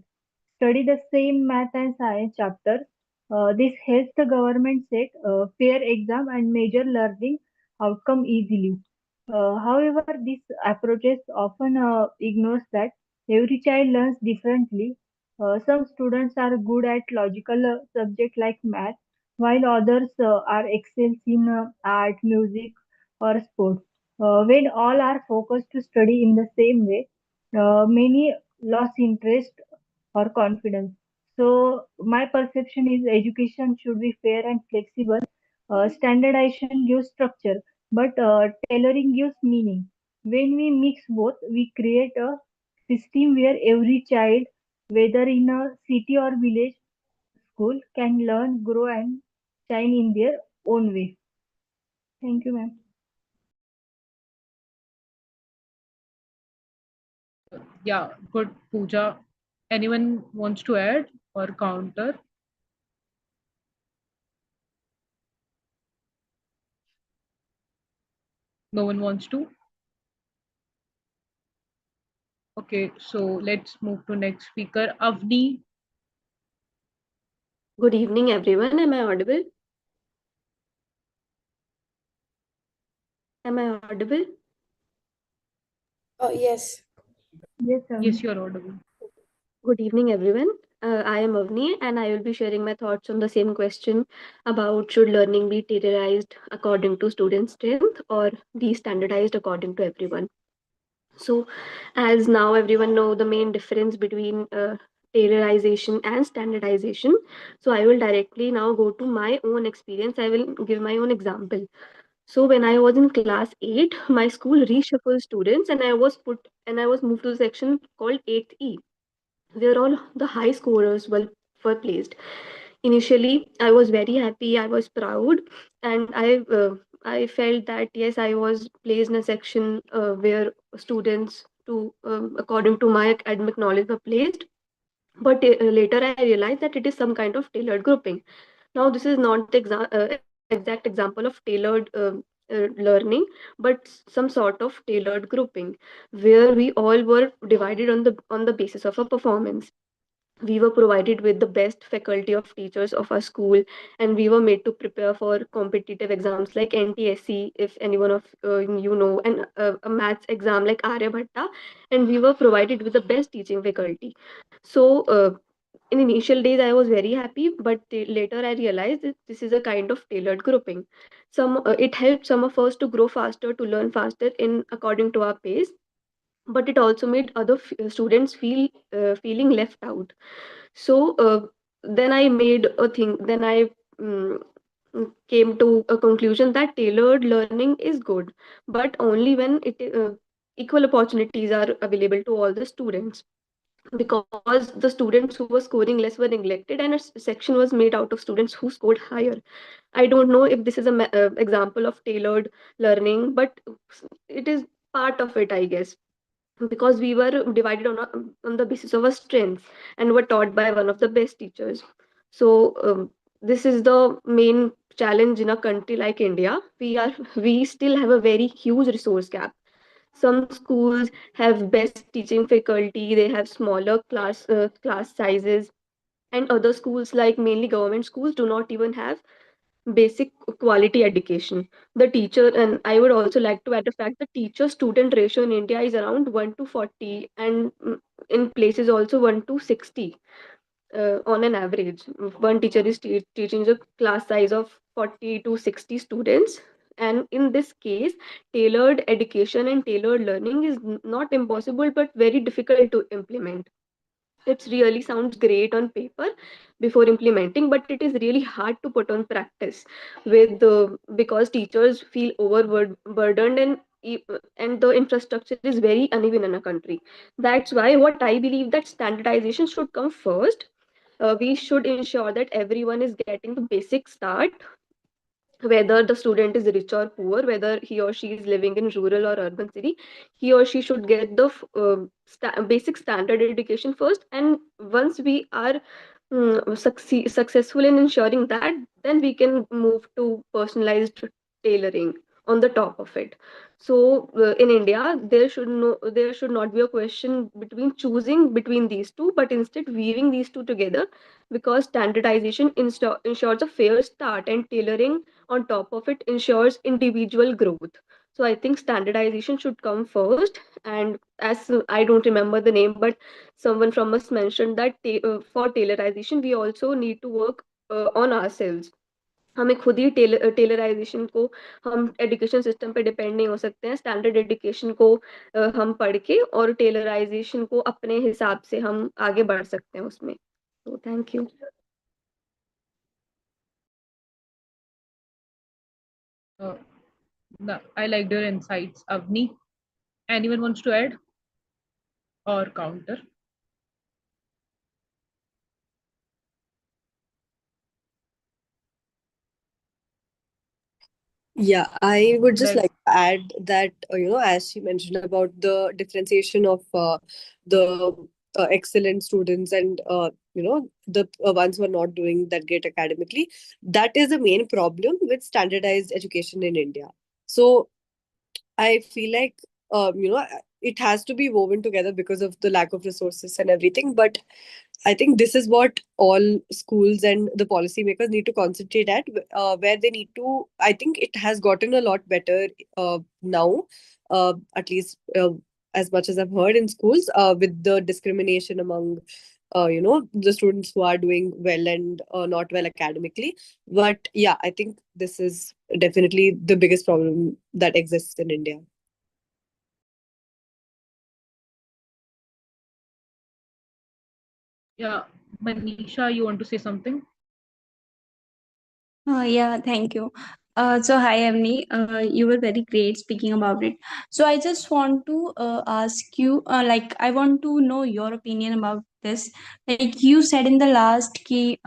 study the same math and science chapters. This helps the government set fair exam and measure learning outcome easily. However, this approaches often ignores that every child learns differently. Some students are good at logical subjects like math, while others are excels in art, music, or sports. When all are focused to study in the same way, many lost interest or confidence. So my perception is education should be fair and flexible. Standardization gives structure, but tailoring gives meaning. When we mix both, we create a system where every child, whether in a city or village school, can learn, grow, and shine in their own way. Thank you, ma'am. Yeah, good, Pooja. Anyone wants to add or counter? No one wants to? Okay, so let's move to next speaker, Avni. Good evening, everyone. Am I audible? Am I audible? Yes. Yes, Yes, you're audible. Good evening, everyone. I am Avni, and I will be sharing my thoughts on the same question about should learning be tailorized according to student strength or be standardized according to everyone. So, as now everyone know the main difference between tailorization and standardization, so I will directly now go to my own experience. I will give my own example. So when I was in class 8, my school reshuffled students and I was moved to the section called 8th E, where all the high scorers were placed. Initially, I was very happy, I was proud, and I felt that yes, I was placed in a section where students to according to my academic knowledge were placed. But later I realized that it is some kind of tailored grouping. Now, this is not the exact example of tailored learning, but some sort of tailored grouping, where we all were divided on the basis of a performance. We were provided with the best faculty of teachers of our school, and we were made to prepare for competitive exams like NTSC, if anyone of you know, and a maths exam like Aryabhatta, and we were provided with the best teaching faculty. So in initial days I was very happy, but later I realized that this is a kind of tailored grouping. Some it helped some of us to grow faster, to learn faster in according to our pace, but it also made other students feeling left out. So then I made a thing. Then I mm, came to a conclusion that tailored learning is good, but only when equal opportunities are available to all the students, because the students who were scoring less were neglected and section was made out of students who scored higher. I don't know if this is a example of tailored learning, but it is part of it, I guess, because we were divided on the basis of our strengths and were taught by one of the best teachers. So this is the main challenge in a country like India. We still have a very huge resource gap. Some schools have best teaching faculty, they have smaller class sizes, and other schools, like mainly government schools, do not even have basic quality education. The teacher, and I would also like to add the fact, the teacher student ratio in India is around 1 to 40, and in places also 1 to 60 on an average. One teacher is teaching a class size of 40 to 60 students. And in this case, tailored education and tailored learning is not impossible but very difficult to implement. It really sounds great on paper before implementing, but it is really hard to put on practice with because teachers feel overburdened, and the infrastructure is very uneven in a country. That's why what I believe, that standardization should come first. We should ensure that everyone is getting the basic start, whether the student is rich or poor, whether he or she is living in rural or urban city, he or she should get the basic standard education first. And once we are successful in ensuring that, then we can move to personalized tailoring on the top of it. So in India, there should not be a question between choosing between these two, but instead weaving these two together, because standardization ensures a fair start, and tailoring on top of it ensures individual growth. So I think standardization should come first. And as I don't remember the name, but someone from us mentioned that for tailorization we also need to work on ourselves. हमें खुद ही टेलराइजेशन को, हम education system पे depend नहीं हो सकते हैं. Standard education को हम पढ़ के और टेलराइजेशन को अपने हिसाब से हम आगे बढ़ सकते हैं उसमें. तो thank you. Uh, I liked your insights, Avni. Anyone wants to add or counter? Yeah, I would just That like to add that, as she mentioned about the differentiation of the excellent students and, the ones who are not doing that great academically, that is the main problem with standardized education in India. So I feel like, it has to be woven together because of the lack of resources and everything. But I think this is what all schools and the policymakers need to concentrate at, where they need to. I think it has gotten a lot better now, at least as much as I've heard in schools, with the discrimination among, the students who are doing well and not well academically. But yeah, I think this is definitely the biggest problem that exists in India. yeah, Manisha, you want to say something? Yeah, thank you. So hi, Emily. You were very great speaking about it. So I just want to ask you, like, I want to know your opinion about this. Like you said in the last कि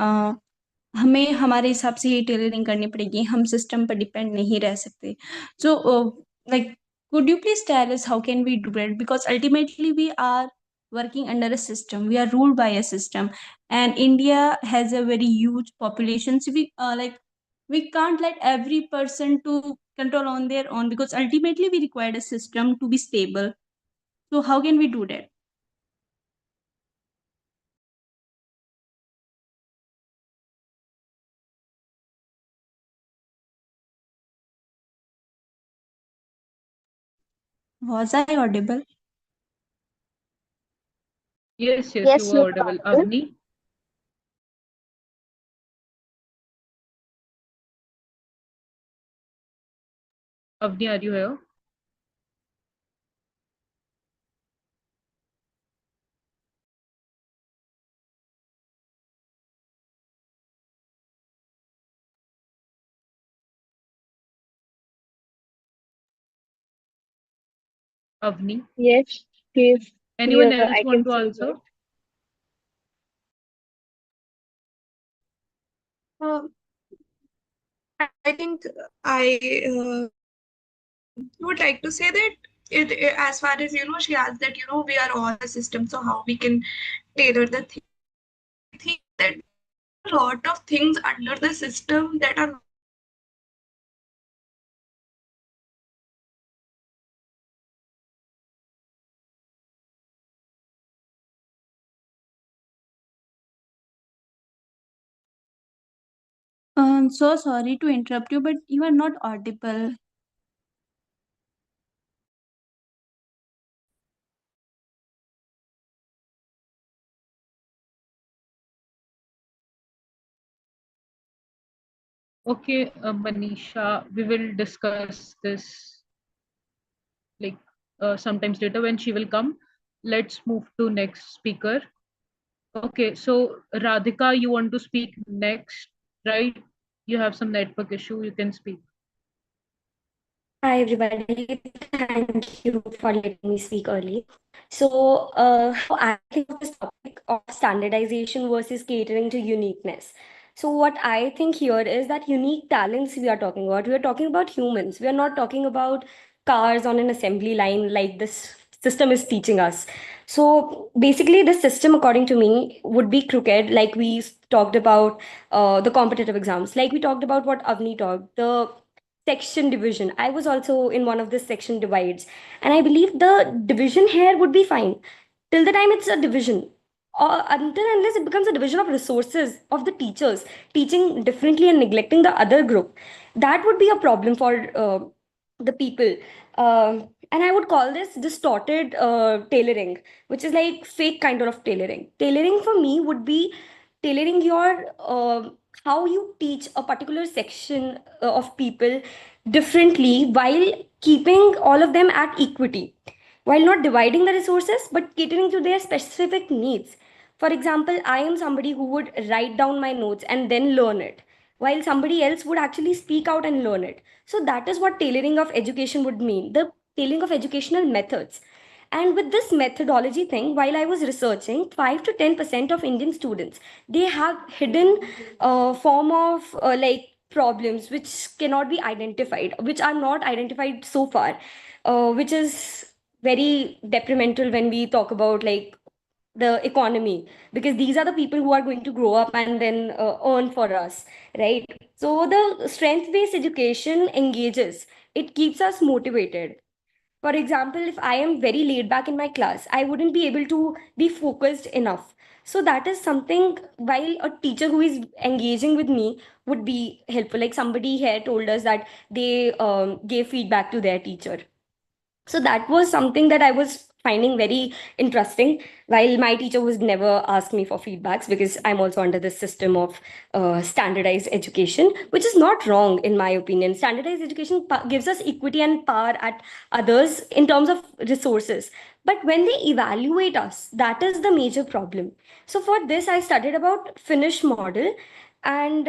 हमें हमारे हिसाब से ही tailoring करनी पड़ेगी, हम system पर depend नहीं रह सकते. So like, could you please tell us how can we do it? Because ultimately we are working under a system. We are ruled by a system, and India has a very huge population. So we can't let every person to control on their own, because ultimately we require a system to be stable. So how can we do that? Was I audible? Yes, yes, you Yes, were you are audible. audible. Avni, Avni, are you here? Avni. Yes, please. Anyone Yeah, else I want can to say answer? that. Um, I think I would like to say that as far as she asked that we are all the system, so how we can tailor the things. I think that a lot of things under the system that are not tailored to So sorry to interrupt you, but you are not audible. Okay, Manisha, we will discuss this like sometimes later when she will come. Let's move to next speaker. Okay, so Radhika, you want to speak next, right? You have some network issue, you can speak. Hi everybody, thank you for letting me speak early. How I think of this topic of standardization versus catering to uniqueness. So what I think here is that unique talents we are talking about. We are talking about humans. We are not talking about cars on an assembly line like this system is teaching us. So basically, this system, according to me, would be crooked. Like we talked about the competitive exams, like we talked about what Avni talked, the section division. I was also in one of the section divides, and I believe the division here would be fine till the time it's a division. Or until unless it becomes a division of resources of the teachers teaching differently and neglecting the other group, that would be a problem for the people. And I would call this distorted tailoring, which is like fake kind of tailoring. Tailoring for me would be tailoring your how you teach a particular section of people differently while keeping all of them at equity, while not dividing the resources but catering to their specific needs. For example, I am somebody who would write down my notes and then learn it, while somebody else would actually speak out and learn it. So that is what tailoring of education would mean, the tailoring of educational methods. And with this methodology thing, while I was researching, 5 to 10% of Indian students, they have hidden form of problems which cannot be identified, which are not identified so far, which is very detrimental when we talk about like the economy, because these are the people who are going to grow up and then earn for us, right? So the strength based education engages, it keeps us motivated. For example, if I am very laid back in my class, I wouldn't be able to be focused enough. So that is something, while a teacher who is engaging with me would be helpful. Like somebody here told us that they gave feedback to their teacher. So that was something that I was finding very interesting, while my teacher was never asked me for feedbacks, because I'm also under this system of standardized education, which is not wrong in my opinion. Standardized education gives us equity and power at others in terms of resources, but when they evaluate us, that is the major problem. So for this I studied about Finnish model, and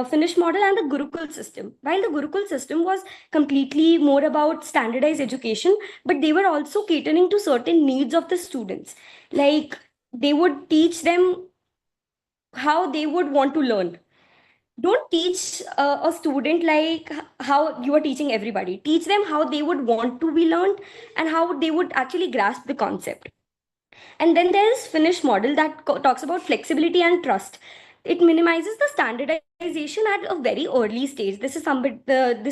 Finnish model and the Gurukul system. While the Gurukul system was completely more about standardized education, but they were also catering to certain needs of the students. Like they would teach them how they would want to learn. Don't teach a student like how you are teaching everybody. Teach them how they would want to be learned and how they would actually grasp the concept. And then there's Finnish model that talks about flexibility and trust. It minimizes the standardization at a very early stage. This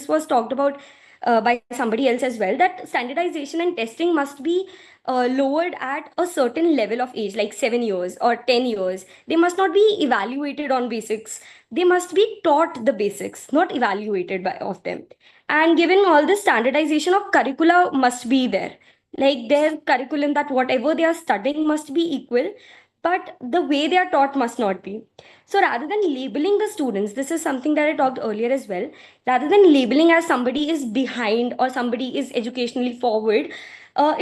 was talked about by somebody else as well, that standardization and testing must be lowered at a certain level of age, like 7 years or 10 years. They must not be evaluated on basics. They must be taught the basics, not evaluated by of them. And given all this, standardization of curricula must be there, like their curriculum, that whatever they are studying must be equal, but the way they are taught must not be. So rather than labeling the students, this is something that I talked earlier as well, rather than labeling as somebody is behind or somebody is educationally forward,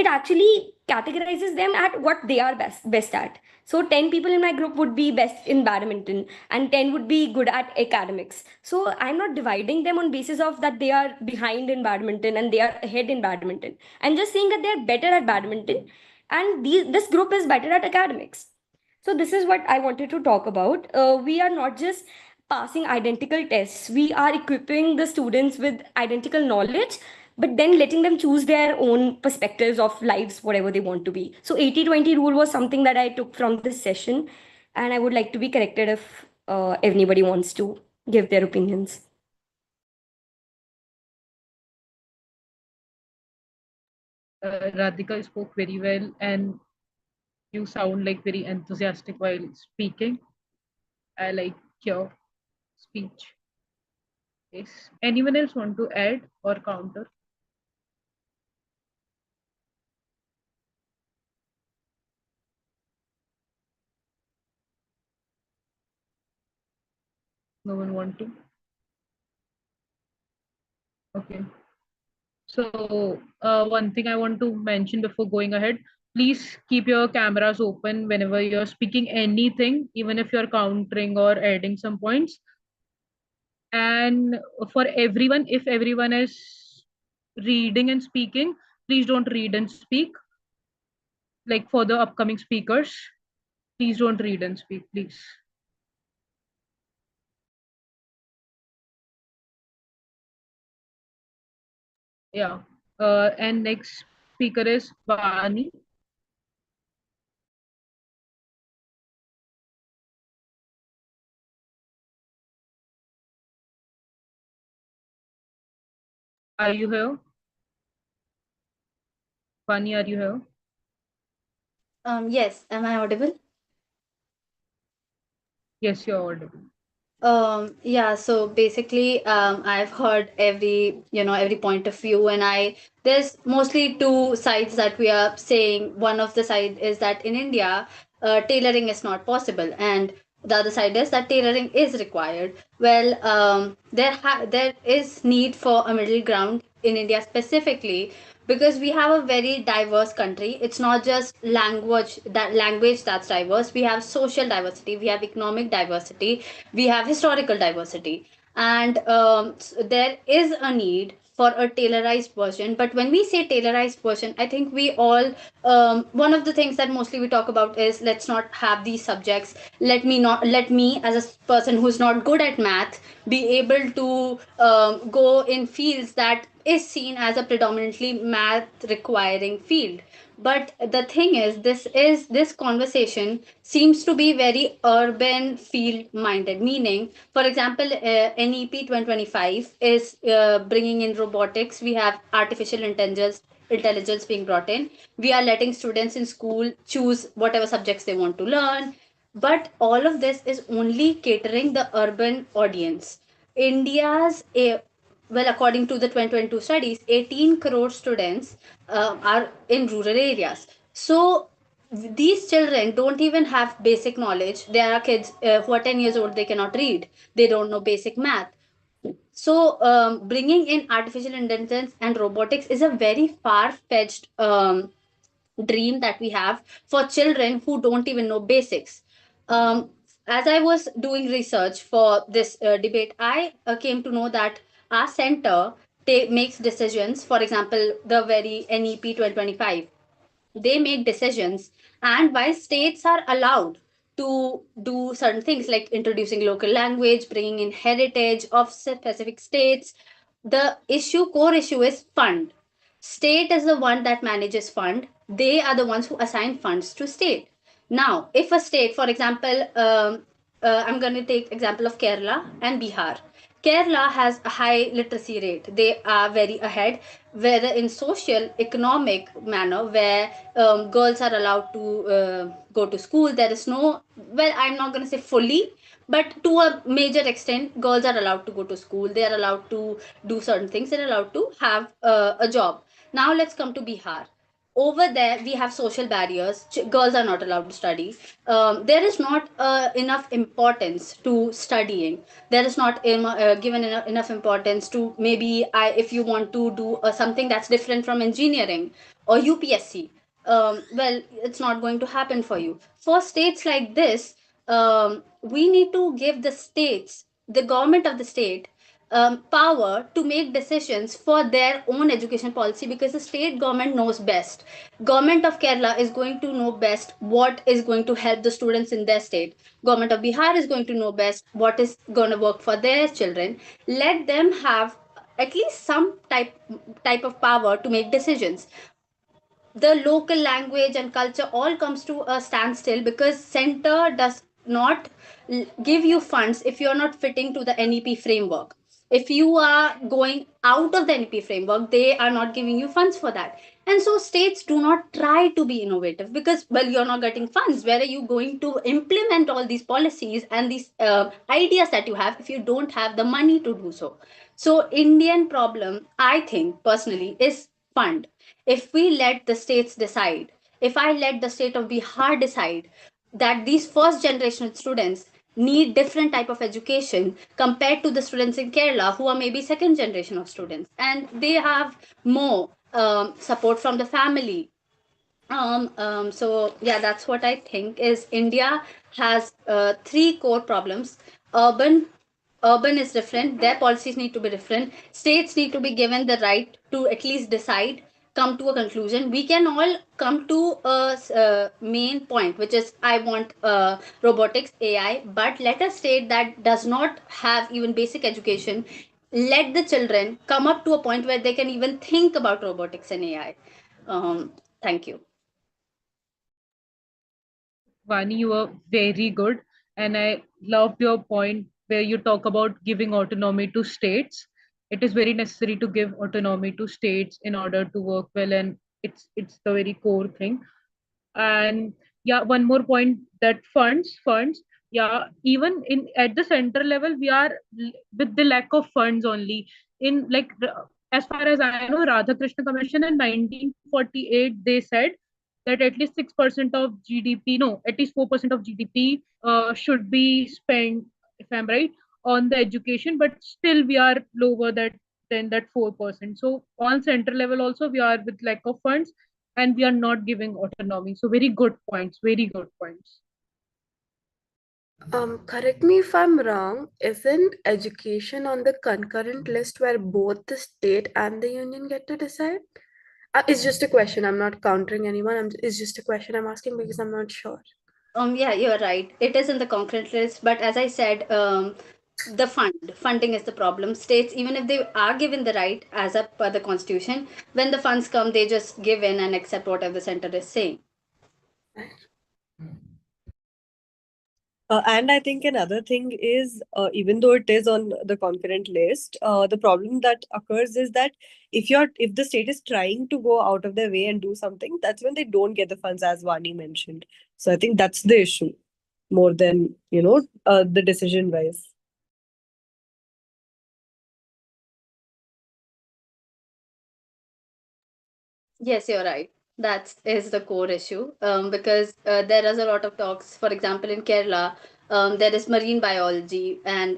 it actually categorizes them at what they are best at. So 10 people in my group would be best in badminton and 10 would be good at academics. So I'm not dividing them on basis of that they are behind in badminton and they are ahead in badminton. I'm just saying that they're better at badminton and this group is better at academics. So this is what I wanted to talk about. We are not just passing identical tests. We are equipping the students with identical knowledge, but then letting them choose their own perspectives of lives, whatever they want to be. So 80-20 rule was something that I took from this session, and I would like to be corrected if anybody wants to give their opinions. Radhika spoke very well, and you sound like very enthusiastic while speaking. I like your speech. Yes. Anyone else want to add or counter? No one want to? Okay. So one thing I want to mention before going ahead, please keep your cameras open whenever you're speaking anything, even if you're countering or adding some points. And for everyone, if everyone is reading and speaking, please don't read and speak. Like for the upcoming speakers, please don't read and speak, please. Yeah. And next speaker is Bani. Are you here? Bani, are you here? Yes, am I audible? Yes, you're audible. Yeah, so basically, I've heard every point of view, and there's mostly two sides that we are saying. One of the side is that in India, tailoring is not possible, and the other side is that tailoring is required. Well, there is need for a middle ground in India specifically because we have a very diverse country. It's not just language that's diverse. We have social diversity, we have economic diversity, we have historical diversity, and there is a need for a tailorized version. But when we say tailorized version, I think we all one of the things that mostly we talk about is let's not have these subjects. Let me as a person who's not good at math be able to go in fields that is seen as a predominantly math requiring field. But the thing is, this conversation seems to be very urban field minded. Meaning, for example, NEP 2025 is bringing in robotics. We have artificial intelligence being brought in. We are letting students in school choose whatever subjects they want to learn. But all of this is only catering the urban audience. India's well, according to the 2022 studies, 18 crore students are in rural areas. So these children don't even have basic knowledge. There are kids who are 10 years old, they cannot read, they don't know basic math. So bringing in artificial intelligence and robotics is a very far-fetched dream that we have for children who don't even know basics. Um, as I was doing research for this debate, I came to know that our center makes decisions. For example, the very NEP 2025, they make decisions, and while states are allowed to do certain things like introducing local language, bringing in heritage of specific states, the core issue is fund. State is the one that manages fund. They are the ones who assign funds to state. Now if a state, for example, I'm going to take example of Kerala and Bihar. Kerala has a high literacy rate. They are very ahead, whether in social, economic manner, where girls are allowed to go to school. There is no, well, I'm not going to say fully, but to a major extent, girls are allowed to go to school. They are allowed to do certain things. They're allowed to have a job. Now let's come to Bihar. over there we have social barriers. Girls are not allowed to study. There is not enough importance to studying. There is not given enough importance to, maybe if you want to do something that's different from engineering or UPSC, well, it's not going to happen for you. For states like this, we need to give the states, the government of the state, power to make decisions for their own education policy, because the state government knows best. Government of Kerala is going to know best what is going to help the students in their state. Government of Bihar is going to know best what is going to work for their children. Let them have at least some type of power to make decisions. The local language and culture all comes to a standstill because center does not give you funds if you're not fitting to the NEP framework. If you are going out of the NEP framework, they are not giving you funds for that. And so states do not try to be innovative because, well, you're not getting funds. Where are you going to implement all these policies and these ideas that you have if you don't have the money to do so? So Indian problem, I think personally, is fund. If we let the states decide, if I let the state of Bihar decide that these first generation students need different type of education compared to the students in Kerala who are maybe second generation of students, and they have more support from the family. So yeah, that's what I think is India has three core problems. Urban, urban is different. Their policies need to be different. States need to be given the right to at least decide, come to a conclusion. We can all come to a main point, which is I want robotics, AI, but let a state that does not have even basic education, let the children come up to a point where they can even think about robotics and AI. Thank you. Vani, you were very good. And I loved your point where you talk about giving autonomy to states. It is very necessary to give autonomy to states in order to work well, and it's the very core thing. And yeah, one more point, that funds, yeah, even in at the center level, we are with the lack of funds only. In like as far as I know, Radhakrishna Commission in 1948, they said that at least 6% of GDP, no, at least 4% of GDP should be spent, if I'm right, on the education, but still we are lower than that 4%. So on center level also we are with lack of funds, and we are not giving autonomy. So very good points, very good points. Correct me if I'm wrong, isn't education on the concurrent list where both the state and the union get to decide? It's just a question. I'm not countering anyone. It's just a question I'm asking because I'm not sure. Yeah, you're right. It is in the concrete list, but as I said, the funding is the problem. States, even if they are given the right as per the constitution, when the funds come, they just give in and accept whatever the center is saying. And I think another thing is, even though it is on the concurrent list, the problem that occurs is that if the state is trying to go out of their way and do something, that's when they don't get the funds, as Vani mentioned. So I think that's the issue more than the decision wise. Yes, you're right. That is the core issue, because there is a lot of talks. For example, in Kerala, there is marine biology and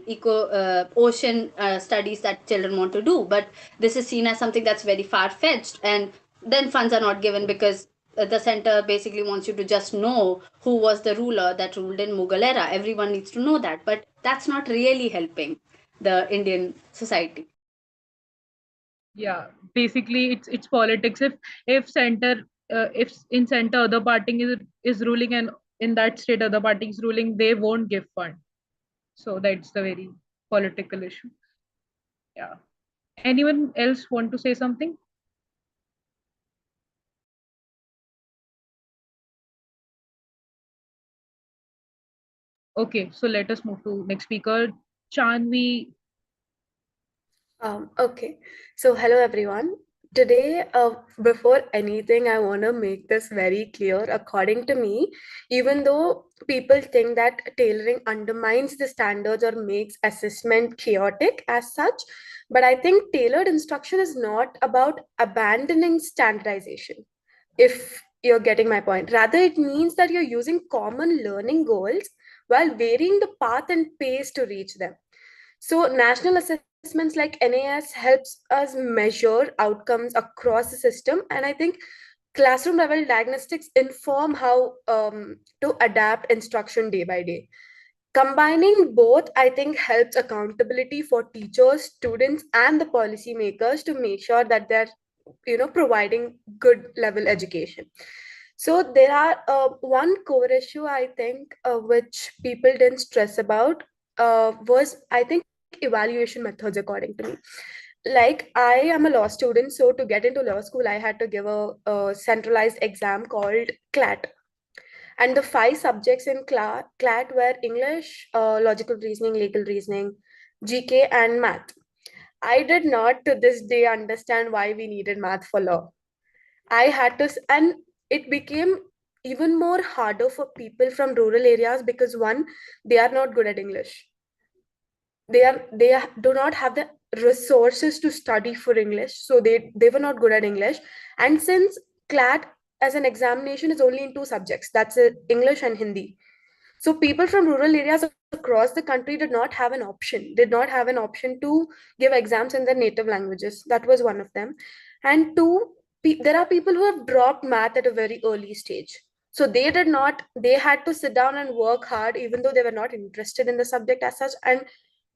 ocean studies that children want to do, but this is seen as something that's very far fetched, and then funds are not given because the center basically wants you to just know who was the ruler that ruled in Mughal era. Everyone needs to know that, but that's not really helping the Indian society. Yeah, basically it's politics. If center if in center other party is ruling, and in that state other party is ruling, they won't give fund. So that's the very political issue. Yeah. Anyone else want to say something? Okay, so let us move to next speaker, Chanvi. Okay. So hello everyone. Today, before anything, I want to make this very clear. According to me, even though people think that tailoring undermines the standards or makes assessment chaotic as such, but I think tailored instruction is not about abandoning standardization. if you're getting my point. Rather, it means that you're using common learning goals while varying the path and pace to reach them. So, national assessments like NAS helps us measure outcomes across the system, and I think classroom level diagnostics inform how to adapt instruction day by day. Combining both, I think, helps accountability for teachers, students, and the policymakers to make sure that they're, providing good level education. So there are one core issue I think which people didn't stress about was, I think, evaluation methods according to me. Like, I am a law student, so to get into law school, I had to give a centralized exam called CLAT, and the five subjects in CLAT were English, logical reasoning, legal reasoning, GK, and math. I did not to this day understand why we needed math for law. I had to, and it became even more harder for people from rural areas because one, they are not good at English. Do not have the resources to study for English, so they were not good at English. And since CLAT as an examination is only in two subjects, that's English and Hindi, so people from rural areas across the country did not have an option to give exams in their native languages. That was one of them. And two, there are people who have dropped math at a very early stage. So they had to sit down and work hard, even though they were not interested in the subject as such. And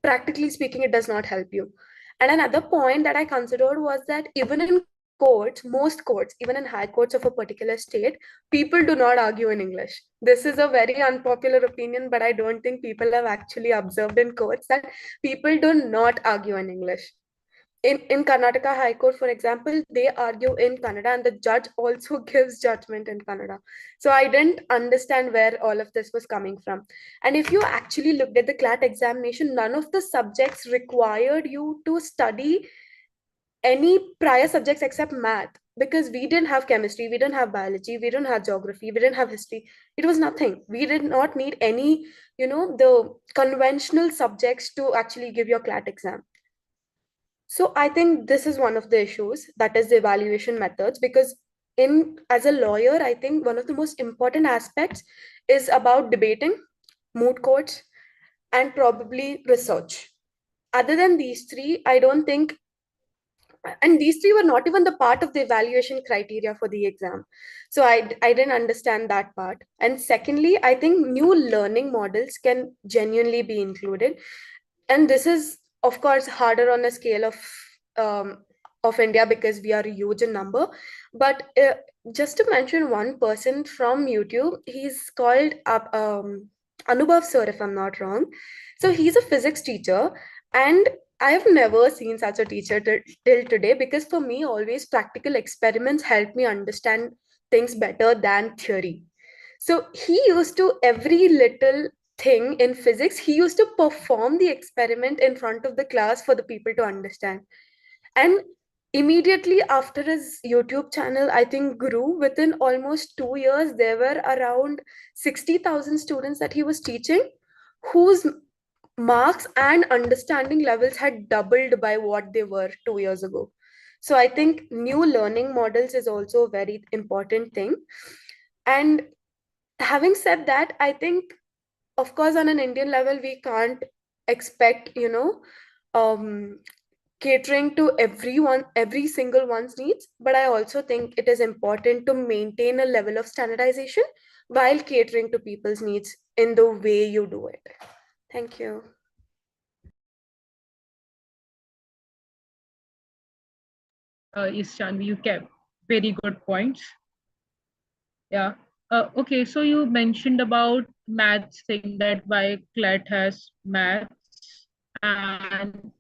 practically speaking, it does not help you. And another point that I considered was that even in courts, most courts, even in high courts of a particular state, people do not argue in English. This is a very unpopular opinion, but I don't think people have actually observed in courts that people do not argue in English. In Karnataka High Court, for example, they argue in Kannada, and the judge also gives judgment in Kannada. So I didn't understand where all of this was coming from. And if you actually looked at the CLAT examination, none of the subjects required you to study any prior subjects except math, because we didn't have chemistry, we didn't have biology, we didn't have geography, we didn't have history. It was nothing. We did not need any, the conventional subjects to actually give your CLAT exam. So I think this is one of the issues, that is the evaluation methods, because in as a lawyer, I think one of the most important aspects is about debating, moot courts, and probably research. Other than these three, I don't think, and these three were not even the part of the evaluation criteria for the exam. So I didn't understand that part. And secondly, I think new learning models can genuinely be included, and this is of course harder on a scale of India because we are huge in number. But just to mention one person from YouTube, he's called Anubhav sir, if I'm not wrong. So he's a physics teacher, and I have never seen such a teacher till today, because for me, always practical experiments help me understand things better than theory. So he used to, every little thing in physics, he used to perform the experiment in front of the class for the people to understand. And immediately after his YouTube channel, I think, grew, within almost 2 years, there were around 60,000 students that he was teaching, whose marks and understanding levels had doubled by what they were 2 years ago. So I think new learning models is also a very important thing. And having said that, I think, of course, on an Indian level, we can't expect, um, catering to everyone, every single one's needs. But I also think it is important to maintain a level of standardization while catering to people's needs in the way you do it. Thank you. Yes, Shanvi, you kept very good points. Yeah. Okay, so you mentioned about maths thing, that why CLAT has maths and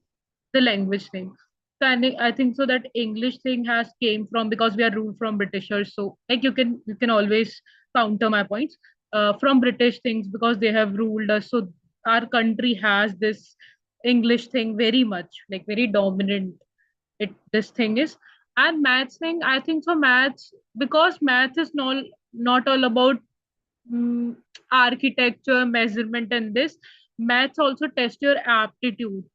the language thing. So I think so that English thing has came from because we are ruled from Britishers. So like you can always counter my points from British things because they have ruled us. So our country has this English thing very much, like very dominant. This thing is, and maths thing, I think so maths, because maths is not all about mm, architecture, measurement, and this maths also test your aptitude.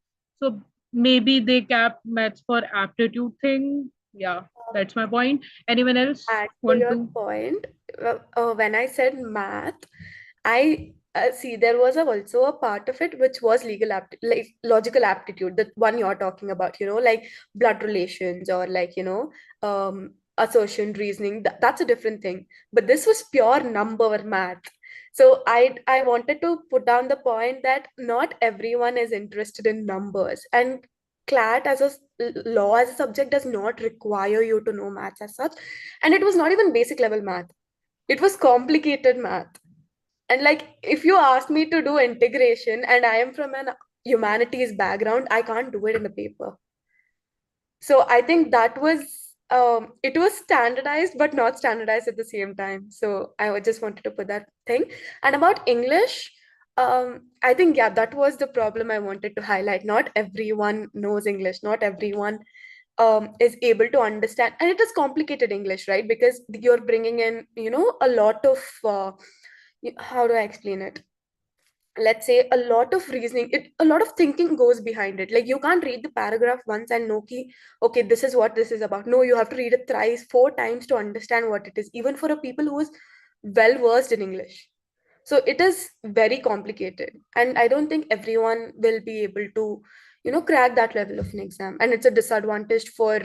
So maybe they cap maths for aptitude thing. Yeah. That's my point. Anyone else Add to want your to? point, when I said math, I see there was also a part of it which was like logical aptitude, the one you're talking about, like blood relations or like, assertion, reasoning. That's a different thing. But this was pure number math. So I wanted to put down the point that not everyone is interested in numbers, and CLAT as a law as a subject does not require you to know maths as such, and it was not even basic level math. It was complicated math. And like, if you ask me to do integration and I am from an humanities background, I can't do it in the paper. So I think that was it was standardized but not standardized at the same time. So just wanted to put that thing. And about English, I think, yeah, that was the problem I wanted to highlight. Not everyone knows English, not everyone is able to understand, and it is complicated English, right? Because you're bringing in, a lot of how do I explain it, let's say a lot of reasoning, a lot of thinking goes behind it. Like, you can't read the paragraph once and know ki, okay, this is what this is about. No, you have to read it thrice, four times to understand what it is, even for a people who is well versed in English. So it is very complicated, and I don't think everyone will be able to crack that level of an exam, and it's a disadvantage for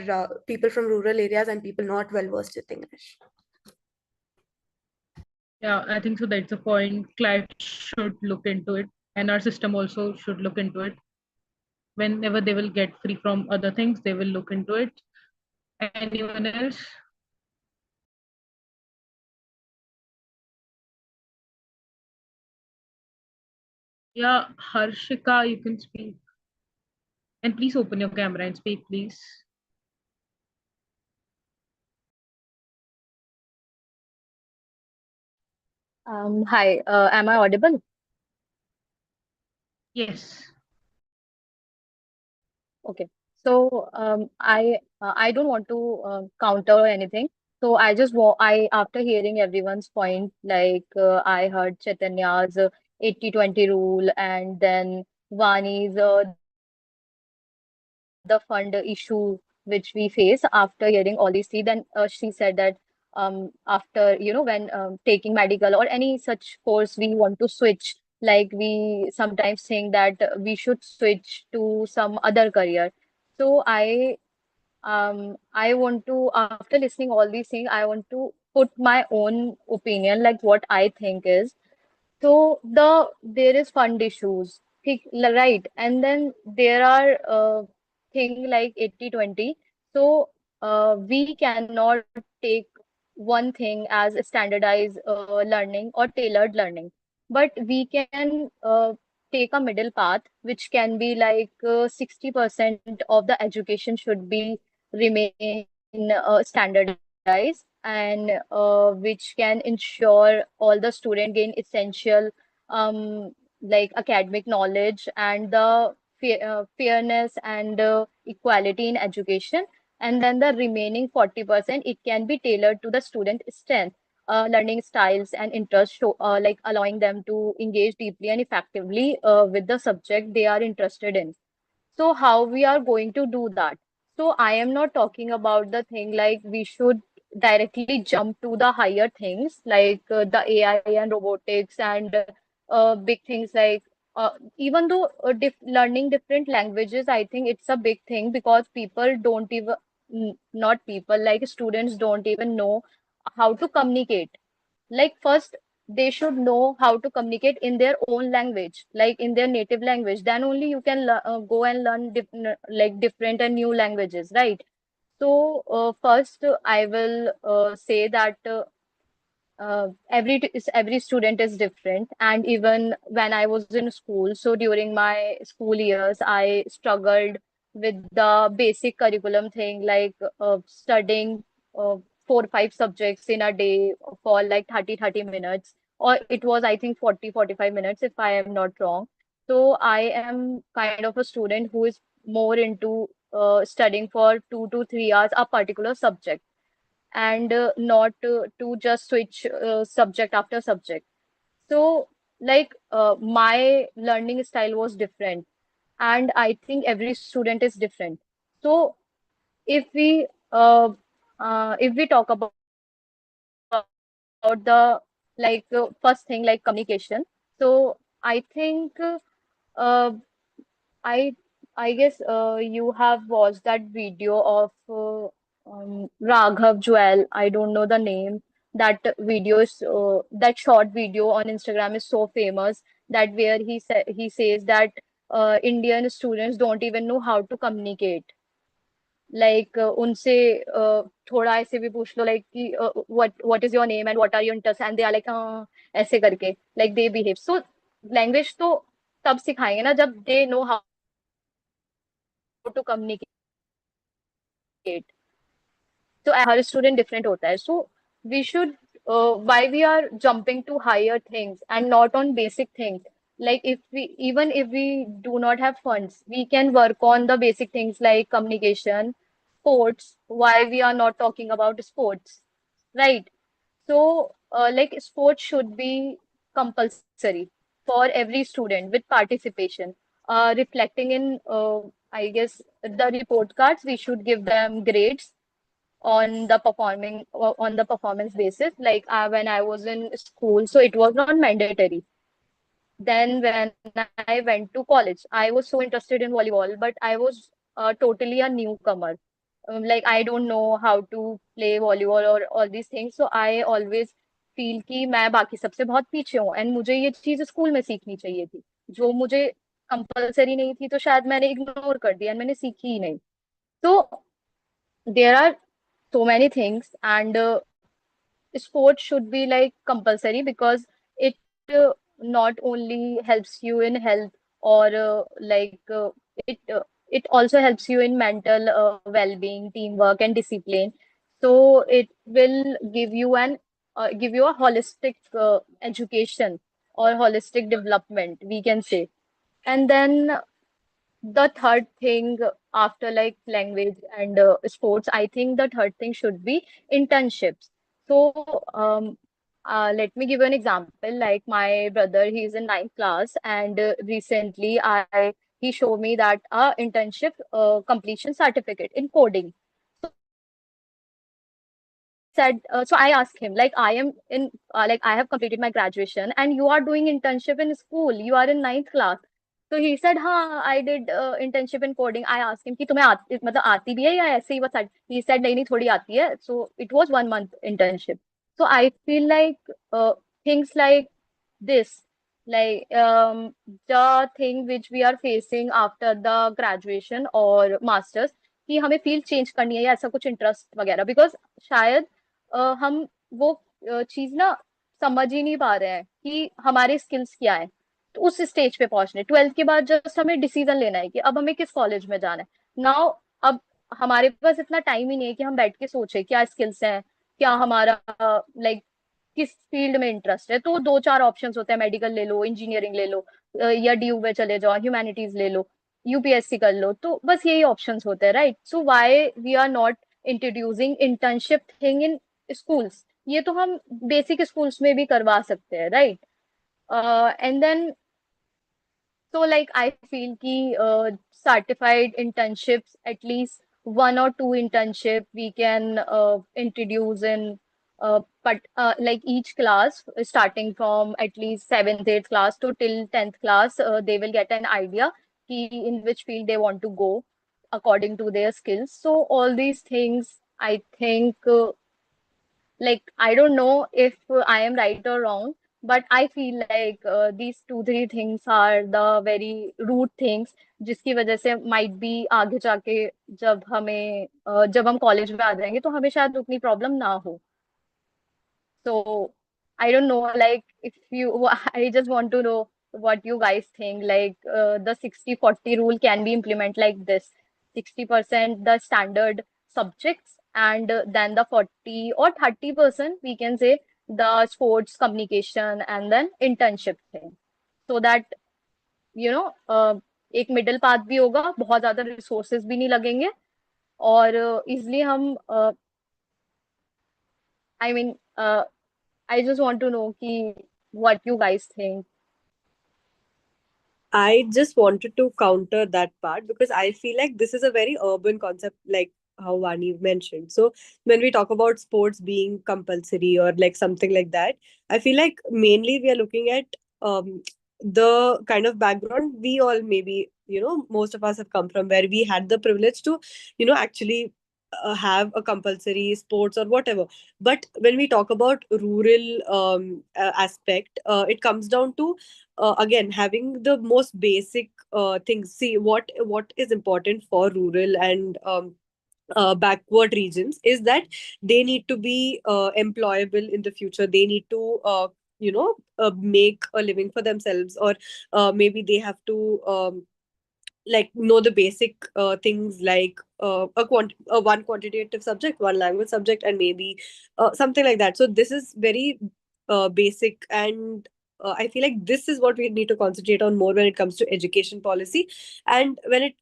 people from rural areas and people not well versed with English. Yeah, I think so. That's the point. CLAT should look into it, and our system also should look into it. Whenever they will get free from other things, they will look into it. Anyone else? Yeah, Harshika, you can speak. And please open your camera and speak, please. Hi, am I audible? Yes. Okay. So I don't want to counter anything. So I just I after hearing everyone's point, like I heard Chaitanya's 80-20 rule, and then Vani's the fund issue which we face. After hearing all these three, then she said that after when taking medical or any such course we want to switch, like we sometimes think that we should switch to some other career. So I want to, after listening all these things, I want to put my own opinion, like what I think is. So there is fund issues, right? And then there are thing like 80-20. So we cannot take one thing as a standardized learning or tailored learning, but we can take a middle path, which can be like 60% of the education should be remain standardized, and which can ensure all the student gain essential um, like academic knowledge and the fairness and equality in education. And then the remaining 40%, it can be tailored to the student strength, learning styles and interests, like allowing them to engage deeply and effectively with the subject they are interested in. So how we are going to do that? So I am not talking about the thing like we should directly jump to the higher things like the AI and robotics and big things like even though learning different languages, I think it's a big thing because people don't even not people, like students don't even know how to communicate. Like first they should know how to communicate in their own language, like in their native language, then only you can go and learn like different and new languages, right? So first I will say that every student is different, and even when I was in school, so during my school years I struggled with the basic curriculum thing, like studying uh, 4 or 5 subjects in a day for like 30 minutes, or it was I think 40 45 minutes if I am not wrong. So I am kind of a student who is more into studying for 2 to 3 hours a particular subject, and not to just switch subject after subject. So, like, my learning style was different, and I think every student is different. So, if we if we talk about the first thing like communication, so I think uh, I I guess you have watched that video of Raghav Jewel. I don't know the name. That video is that short video on Instagram is so famous that where he says that Indian students don't even know how to communicate. Like उनसे थोड़ा ऐसे भी पूछ लो like कि what is your name and what are your interests and they are like ऐसे करके like they behave. So language तो तब सिखाएंगे ना जब they know how to communicate. So her student different होता है. So we should why we are jumping to higher things and not on basic things. Like if we even if we do not have funds, we can work on the basic things like communication, sports. Why we are not talking about sports, right? So like sports should be compulsory for every student with participation. Reflecting in I guess the report cards, we should give them grades on the performance basis. Like when I was in school, so it was not mandatory. Then when I went to college, I was so interested in volleyball, but I was totally a newcomer. Like I don't know how to play volleyball or all these things, so I always feel कि मैं बाकी सबसे बहुत पीछे हूँ and मुझे ये चीज स्कूल में सीखनी चाहिए थी जो मुझे कंपलसरी नहीं थी, तो शायद मैंने इग्नोर कर दिया and मैंने सीखी ही नहीं. So there are so many things, and sport should be like compulsory because it not only helps you in health or it also helps you in mental well-being, teamwork, and discipline. So it will give you a holistic education or holistic development, we can say. And then the third thing after like language and sports, I think the third thing should be internships. So let me give you an example. Like my brother, he's in ninth class, and recently I he showed me that internship completion certificate in coding. So I asked him, like, I am in, like, I have completed my graduation, and you are doing internship in school. You are in ninth class. So he said, हाँ, I did internship in coding. I asked him कि तुम्हें मतलब आती भी है या ऐसे ही बस he said नहीं नहीं थोड़ी आती है. So it was 1 month internship. So I feel like things like this, like the thing which we are facing after the graduation or masters, कि हमें फील्ड चेंज करनी है या ऐसा कुछ इंटरेस्ट वगैरह, बिकॉज शायद हम वो चीज ना समझ ही नहीं पा रहे हैं कि हमारे स्किल्स क्या है. तो उस स्टेज पे पहुंचने 12th के बाद जस्ट हमें डिसीजन लेना है कि अब हमें किस कॉलेज में जाना है. नाउ अब हमारे पास इतना टाइम ही नहीं है कि हम बैठ के सोचे क्या स्किल्स हैं, क्या हमारा लाइक किस फील्ड में इंटरेस्ट है. तो दो चार ऑप्शंस होते हैं, मेडिकल ले लो, इंजीनियरिंग ले लो, या डीयू में चले जाओ, ह्यूमैनिटीज ले लो, यूपीएससी कर लो. तो बस यही ऑप्शंस होते हैं, right? So why we are not introducing internship thing in schools? ये तो हम बेसिक स्कूल्स में भी करवा सकते हैं, right? And then so like I feel ki certified internships, at least one or two internship we can introduce in but like each class starting from at least 7th 8th class to till 10th class, they will get an idea ki in which field they want to go according to their skills. So all these things I think like I don't know if I am right or wrong, but I feel like these two three things are the very root things जिसकी वजह से might be आगे जाके जब हम college में आ जाएंगे तो हमें शायद उतनी प्रॉब्लम ना हो. So I don't know, like if you, I just want to know what you guys think. Like the 60-40 rule can be implemented like this: 60% the standard subjects, and then the 40 or 30% we can say the sports, communication, and then internship thing. So that you know एक middle path भी होगा, बहुत ज्यादा resources भी नहीं लगेंगे, और easily हम I mean I just want to know ki, what you guys think. I just wanted to counter that part because I feel like this is a very urban concept. Like how Vani mentioned. So when we talk about sports being compulsory or like something like that, I feel like mainly we are looking at the kind of background we all maybe, most of us have come from, where we had the privilege to, actually have a compulsory sports or whatever. But when we talk about rural aspect, it comes down to again having the most basic things. See, what is important for rural and backward regions is that they need to be employable in the future. They need to make a living for themselves, or maybe they have to like know the basic things like a one quantitative subject, one language subject, and maybe something like that. So this is very basic, and I feel like this is what we need to concentrate on more when it comes to education policy. And when it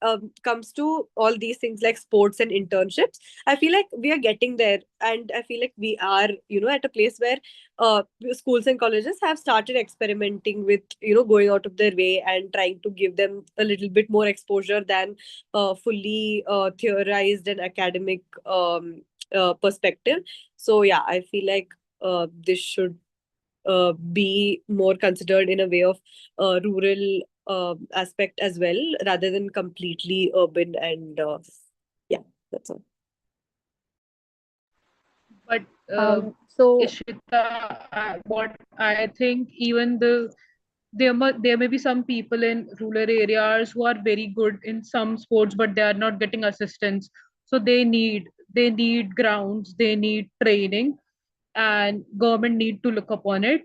comes to all these things like sports and internships, I feel like we are getting there, and I feel like we are, at a place where schools and colleges have started experimenting with, going out of their way and trying to give them a little bit more exposure than fully theorized and academic perspective. So yeah, I feel like this should be more considered in a way of rural aspect as well, rather than completely urban. And yeah, that's all. But So Ishita, what I think, even there may be some people in rural areas who are very good in some sports, but they are not getting assistance. So they need grounds, they need training, and government need to look upon it.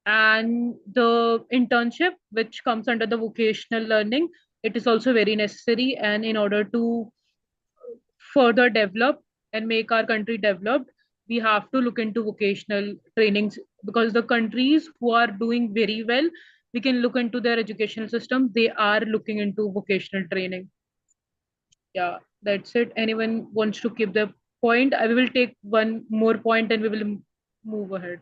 And the internship, which comes under the vocational learning, it is also very necessary. And in order to further develop and make our country developed, we have to look into vocational trainings, because the countries who are doing very well, we can look into their educational system, they are looking into vocational training. Yeah, that's it. Anyone wants to keep the point? I will take one more point and we will move ahead.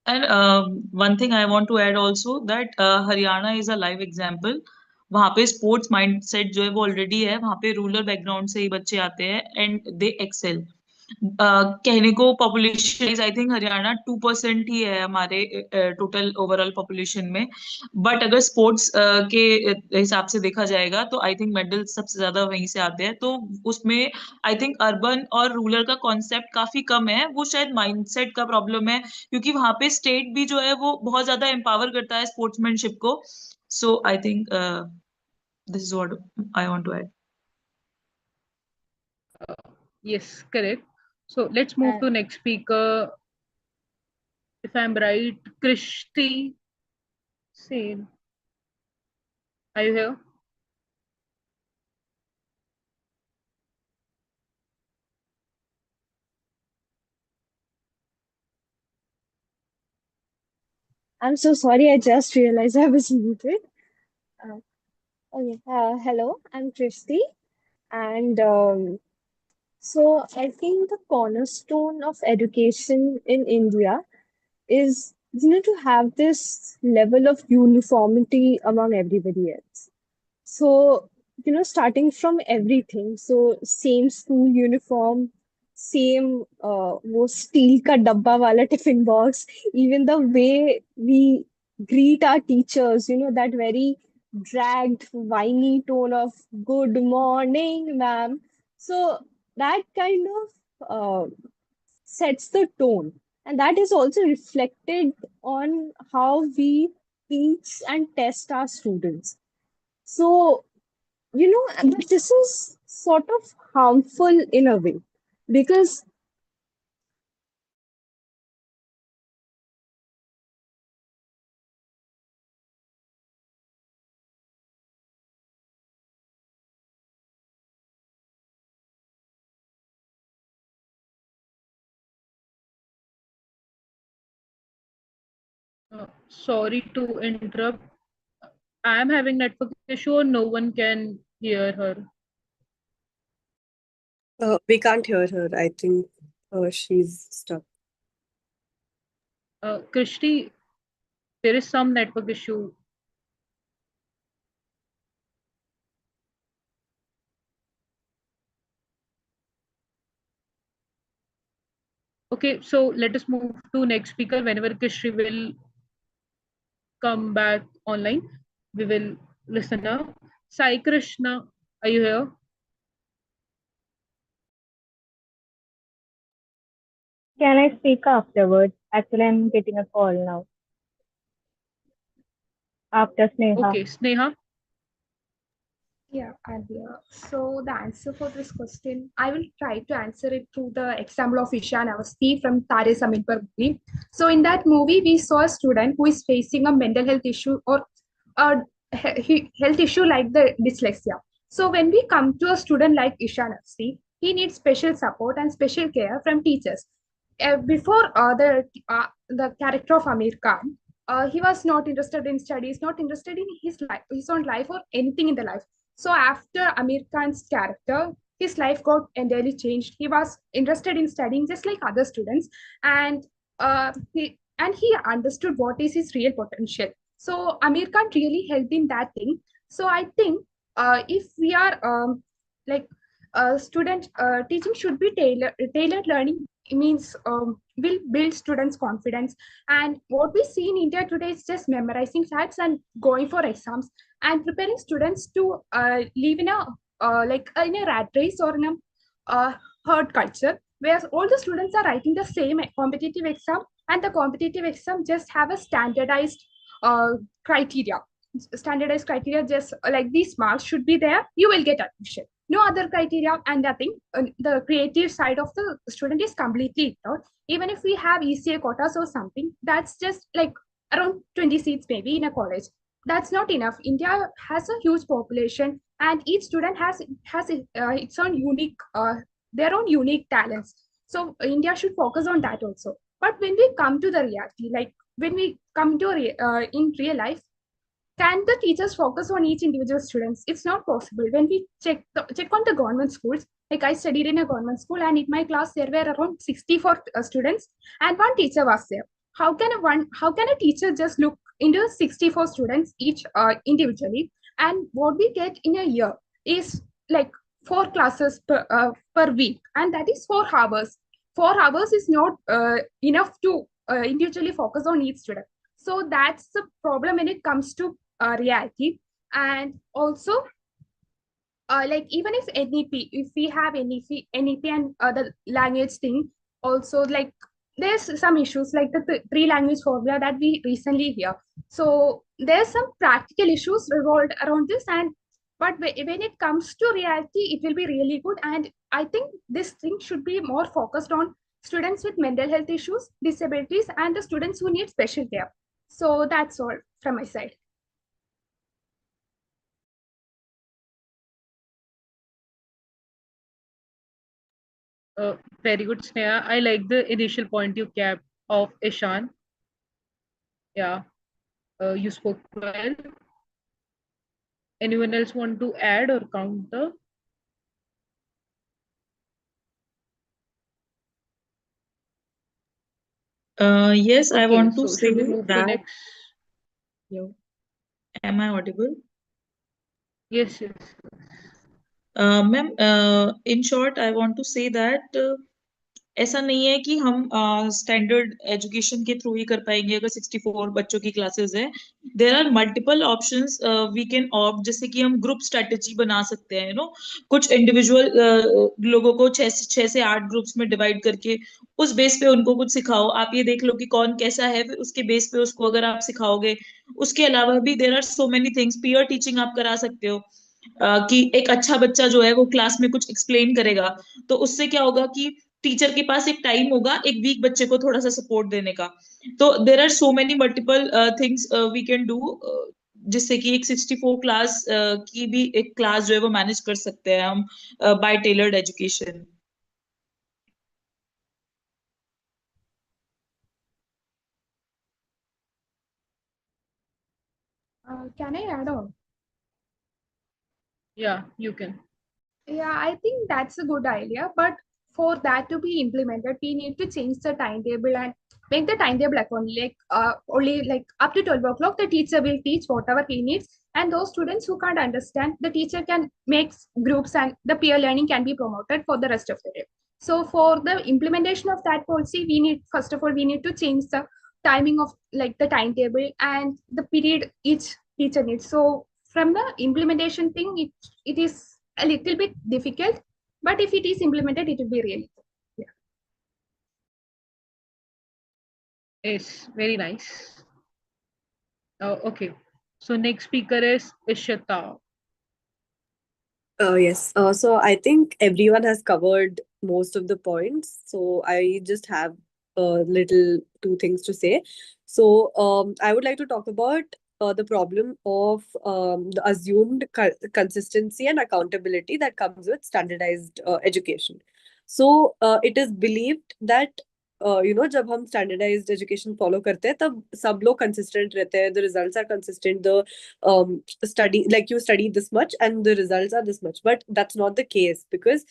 And one thing I want to add also that Haryana is a live example. वहाँ पे sports mindset जो है वो already है, वहाँ पे rural background से ही बच्चे आते हैं एंड दे एक्सेल. कहने को population wise I think Haryana 2% ही है हमारे टोटल ओवरऑल पॉपुलेशन में, बट अगर स्पोर्ट्स के हिसाब से देखा जाएगा तो आई थिंक मेडल सबसे ज्यादा वहीं से आते हैं. तो उसमें आई थिंक अर्बन और रूरल का कॉन्सेप्ट काफी कम है. वो शायद माइंडसेट का प्रॉब्लम है, क्योंकि वहां पे स्टेट भी जो है वो बहुत ज्यादा एम्पावर करता है स्पोर्ट्समैनशिप को. So I think this is what I want to add. Yes, correct. So let's move uh, to next speaker. If I'm right, Krishti Sen. Are you here? I'm so sorry. I just realized I was muted. Uh, okay. Hello, I'm Christy, and so I think the cornerstone of education in India is to have this level of uniformity among everybody else. So, starting from everything. So, same school uniform, same वो steel का डब्बा वाला tiffin box, even the way we greet our teachers, that very dragged, whiny tone of good morning, ma'am. So, that kind of sets the tone. And that is also reflected on how we teach and test our students. So, but this is sort of harmful in a way because Sorry to interrupt. I am having network issue. No one can hear her. We can't hear her. I think she's stuck. Krishti, there is some network issue. Okay, so let us move to next speaker. Whenever Kishri will come back online, we will listen now. Sai Krishna, are you here? Can I speak afterwards? Actually, I'm getting a call now after Sneha. Okay, Sneha. Yeah, I'm here. So the answer for this question, I will try to answer it through the example of Ishan Avasti from Tare Zameen Par movie. So in that movie, we saw a student who is facing a mental health issue or a health issue like the dyslexia. So when we come to a student like Ishan Avasti, he needs special support and special care from teachers. Before the character of Amir Khan, he was not interested in studies, not interested in his life, his own life or anything in the life. So after Amir Khan's character, his life got entirely changed. He was interested in studying just like other students, and he understood what is his real potential. So Amir Khan really helped in that thing. So I think if we are like student teaching should be tailored learning means will build students confidence, and what we see in India today is just memorizing facts and going for exams and preparing students to live in a in a rat race or in a herd culture where all the students are writing the same competitive exam, and the competitive exam just have a uh, criteria standardized criteria, just like these marks should be there, you will get admission, no other criteria and nothing. The creative side of the student is completely ignored. Even if we have ECA quotas or something, that's just like around 20 seats maybe in a college. That's not enough. India has a huge population, and each student has its own unique their own unique talents. So India should focus on that also. But when we come to the reality, like when we come to in real life, can the teachers focus on each individual students? It's not possible. When we check on the government schools, like I studied in a government school, and in my class there were around 64 students, and one teacher was there. How can a teacher just look into 64 students each individually? And what we get in a year is like four classes per week, and that is 4 hours. 4 hours is not enough to individually focus on each student. So that's the problem when it comes to reality. And also like even if NEP, if we have NEP and the language thing, also like there's some issues like the three language formula that we recently hear. So there's some practical issues revolved around this, and but when it comes to reality, it will be really good. And I think this thing should be more focused on students with mental health issues, disabilities, and the students who need special care. So that's all from my side. Very good, Sneha. I like the initial point you kept of Ishan. Yeah, you spoke well. Anyone else want to add or counter? Yes, I Okay, want to so say should we move to that. next? Yeah. Am I audible? Yes, yes. Ma'am in short I want to say that ऐसा नहीं है कि हम standard education के through ही कर पाएंगे अगर 64 बच्चों की क्लासेस है there are multiple options we can opt जैसे कि हम ग्रुप स्ट्रेटेजी बना सकते हैं यू नो कुछ इंडिविजुअल लोगों को छह से 8 ग्रुप्स में डिवाइड करके उस बेस पे उनको कुछ सिखाओ आप ये देख लो कि कौन कैसा है फिर उसके बेस पे उसको अगर आप सिखाओगे उसके अलावा भी there are so many things peer teaching आप करा सकते हो कि एक अच्छा बच्चा जो है वो क्लास में कुछ एक्सप्लेन करेगा तो उससे क्या होगा कि टीचर के पास एक टाइम होगा एक वीक बच्चे को थोड़ा सा सपोर्ट देने का तो there are so many multiple things we can do जिससे कि एक 64 क्लास की भी एक क्लास जो है वो मैनेज कर सकते हैं हम by tailored education Can I add on? Yeah, you can. Yeah, I think that's a good idea. But for that to be implemented, we need to change the timetable and make the timetable accordingly. Like only like up to 12 o'clock, the teacher will teach whatever he needs. And those students who can't understand, the teacher can make groups and the peer learning can be promoted for the rest of the day. So for the implementation of that policy, we need, first of all, we need to change the timing of like the timetable and the period each teacher needs. So from the implementation thing, it is a little bit difficult, but if it is implemented, it will be really good. Yeah. Yes, very nice. Okay. So next speaker is Ishita. Yes. So I think everyone has covered most of the points. So I just have a little two things to say. So I would like to talk about the problem of the assumed consistency and accountability that comes with standardized education. So it is believed that जब हम standardized education follow करते हैं तब सब लोग consistent रहते हैं, the results are consistent, the study, like you study this much and the results are this much, but that's not the case because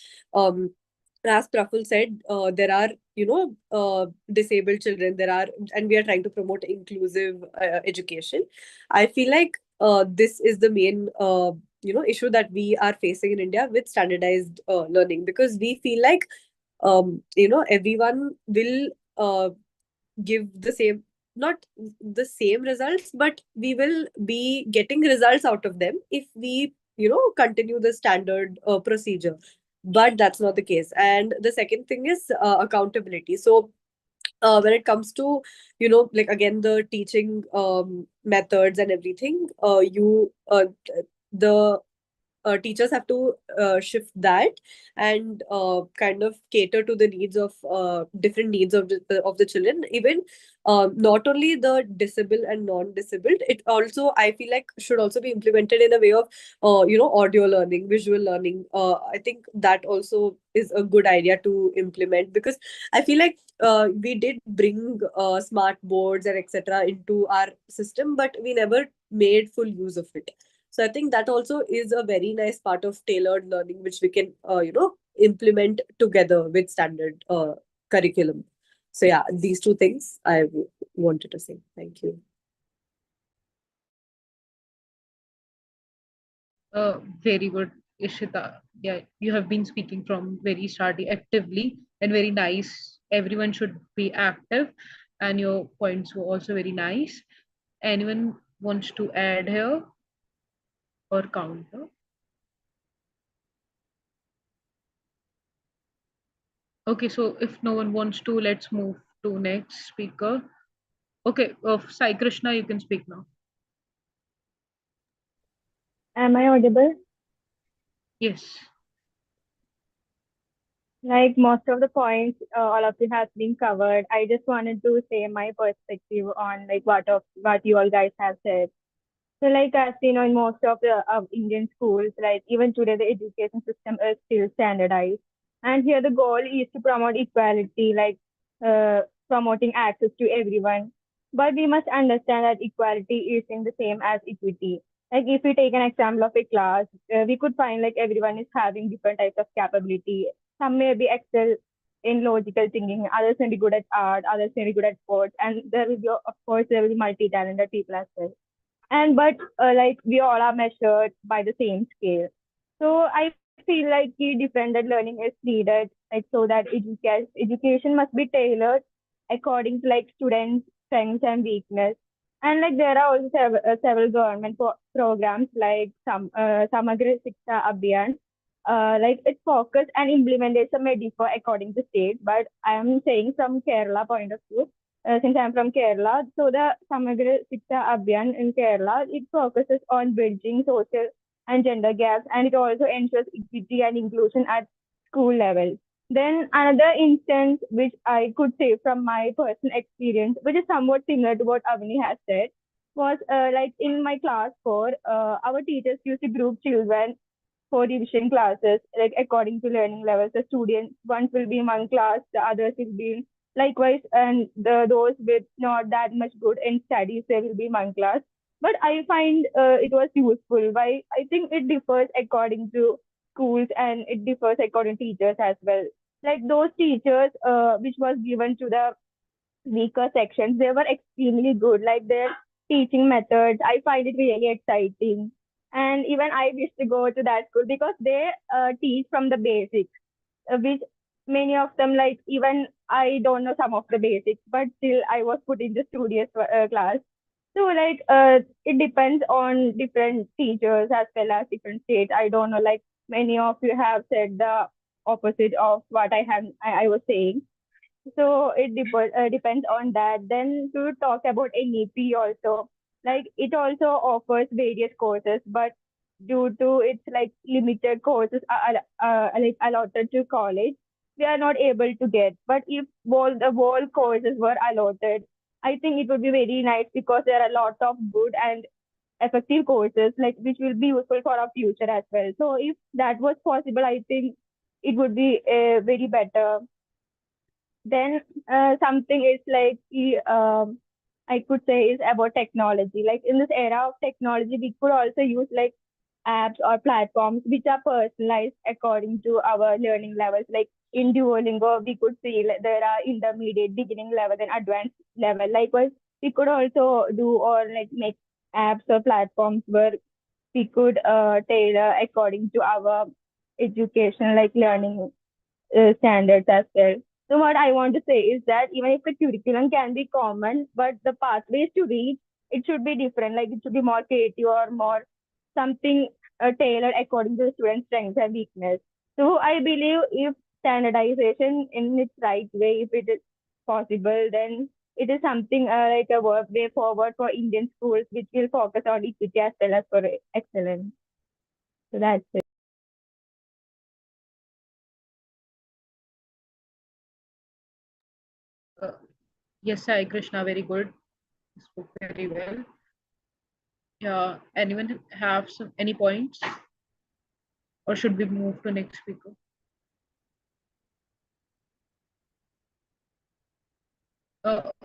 as Praful said, there are disabled children, there are, and we are trying to promote inclusive education. I feel like this is the main issue that we are facing in India with standardized learning, because we feel like everyone will give the same, not the same results, but we will be getting results out of them if we continue the standard procedure. But that's not the case. And the second thing is accountability. So when it comes to like again the teaching methods and everything, you the teachers have to shift that and kind of cater to the needs of different needs of the children, even not only the disabled and non-disabled. It also, I feel like, should also be implemented in a way of audio learning, visual learning. I think that also is a good idea to implement, because I feel like we did bring smart boards and etc into our system, but we never made full use of it. So I think that also is a very nice part of tailored learning, which we can, implement together with standard curriculum. So yeah, these two things I wanted to say. Thank you. Very good, Ishita. Yeah, you have been speaking from very starting actively and very nice. Everyone should be active, and your points were also very nice. Anyone wants to add here or counter? Okay, so if no one wants to, let's move to next speaker. Okay, Sai Krishna, you can speak now. Am I audible? Yes. Like most of the points, all of you has been covered. I just wanted to say my perspective on like what you all guys have said. So, like as you know, in most of the Indian schools, like even today, the education system is still standardized. And here, the goal is to promote equality, like promoting access to everyone. But we must understand that equality isn't the same as equity. Like if we take an example of a class, we could find like everyone is having different types of capability. Some may be excel in logical thinking, others may be good at art, others may be good at sports, and there will be, of course, there will be multi-talented people as well. And but like we all are measured by the same scale. So I feel like key differentiated learning is needed, like so that education must be tailored according to like students strengths and weakness. And like there are also several government programs like samagra shiksha abhiyan. Like its focus and implementation may differ according to state, but I am saying from Kerala point of view, since I'm from Kerala. So the Samagra Shiksha Abhiyan in Kerala, it focuses on bridging social and gender gaps, and it also ensures equity and inclusion at school level. Then another instance which I could say from my personal experience, which is somewhat similar to what Avani has said, was like in my class 4, our teachers used to group children for division classes, like according to learning levels. The students, ones will be in one class, the others will be likewise, and those with not that much good in studies, they will be in one class. But I find it was useful. Why? I think it differs according to schools and it differs according to teachers as well. Like those teachers which was given to the weaker sections, they were extremely good. Like their teaching methods, I find it really exciting. And even I wish to go to that school because they teach from the basics, which many of them, like even I don't know some of the basics, but still I was put in the studious class. So like it depends on different teachers as well as different states. I don't know, like many of you have said the opposite of what I was saying. So it depends on that. Then to talk about NEP also, like it also offers various courses, but due to its like limited courses like allotted to college, we are not able to get. But if all courses were allotted, I think it would be very nice because there are a lot of good and effective courses like which will be useful for our future as well. So if that was possible, I think it would be very better. Then something is like I could say is about technology. Like in this era of technology, we could also use like apps or platforms which are personalized according to our learning levels. Like in Duolingo, we could see like, there are intermediate, beginning level, and advanced level. Likewise, we could also do or like make apps or platforms where we could tailor according to our education, like learning standards as well. So what I want to say is that even if the curriculum can be common, but the pathways to reach it should be different. Like it should be more creative or more something tailored according to the student's strengths and weakness. So I believe if standardization in its right way, if it is possible, then it is something like a way forward for Indian schools, which will focus on equity as well as for excellence. So that's it. Uh, yes, Sai Krishna, very good. Spoke very well. Yeah, anyone have any points, or should we move to next speaker?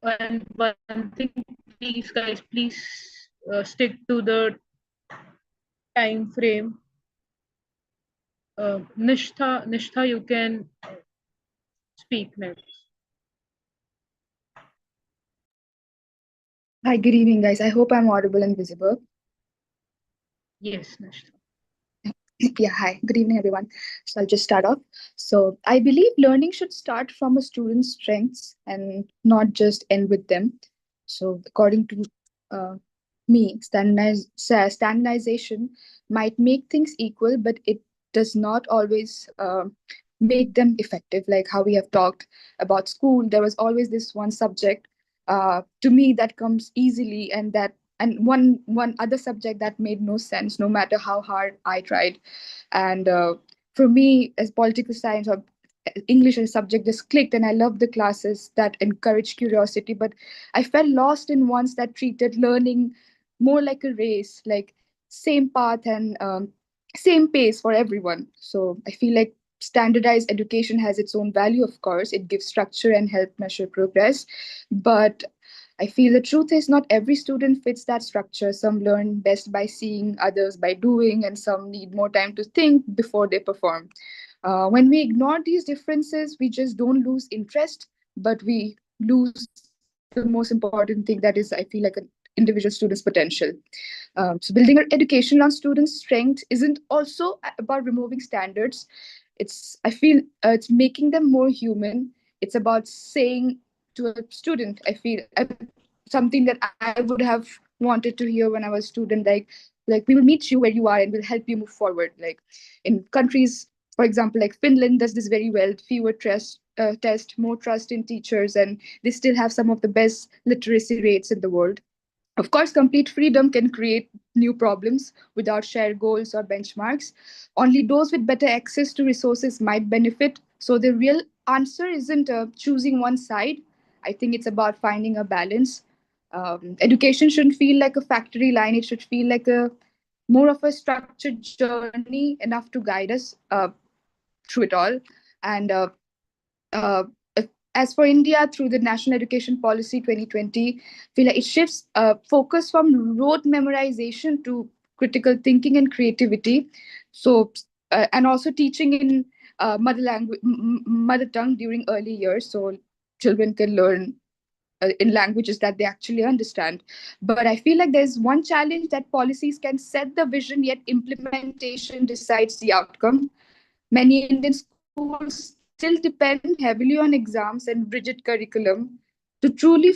And one thing, please, guys, please stick to the time frame. Nishtha, you can speak next. Hi, good evening, guys. I hope I'm audible and visible. Yes, Nishtha. Yeah, hi. Good evening, everyone. So I'll just start off. So I believe learning should start from a student's strengths and not just end with them. So according to uh, me, standardization might make things equal, but it does not always make them effective. Like how we have talked about school, there was always this one subject to me that comes easily, and one other subject that made no sense, no matter how hard I tried. And for me, as political science or English as a subject just clicked, and I loved the classes that encouraged curiosity. But I felt lost in ones that treated learning more like a race, like same path and same pace for everyone. So I feel like standardized education has its own value, of course. It gives structure and help measure progress. But I feel the truth is not every student fits that structure. Some learn best by seeing, others by doing, and some need more time to think before they perform. When we ignore these differences, we just don't lose interest, but we lose the most important thing, that is, I feel like an individual student's potential. So building our education on students' strength isn't also about removing standards. I feel it's making them more human. It's about saying to a student, something that I would have wanted to hear when I was a student, like we will meet you where you are and we'll help you move forward. Like in countries, for example, like Finland does this very well. Fewer tests, more trust in teachers, and they still have some of the best literacy rates in the world. Of course, complete freedom can create new problems without shared goals or benchmarks. Only those with better access to resources might benefit. So, the real answer isn't choosing one side. I think it's about finding a balance. Education shouldn't feel like a factory line, it should feel like a more of a structured journey enough to guide us through it all. And uh, as for India, through the National Education Policy 2020, feel like it shifts focus from rote memorization to critical thinking and creativity. So, and also teaching in mother tongue during early years, so children can learn in languages that they actually understand. But I feel like there's one challenge, that policies can set the vision, yet implementation decides the outcome. Many Indian schools still still depend heavily on exams and rigid curriculum. To truly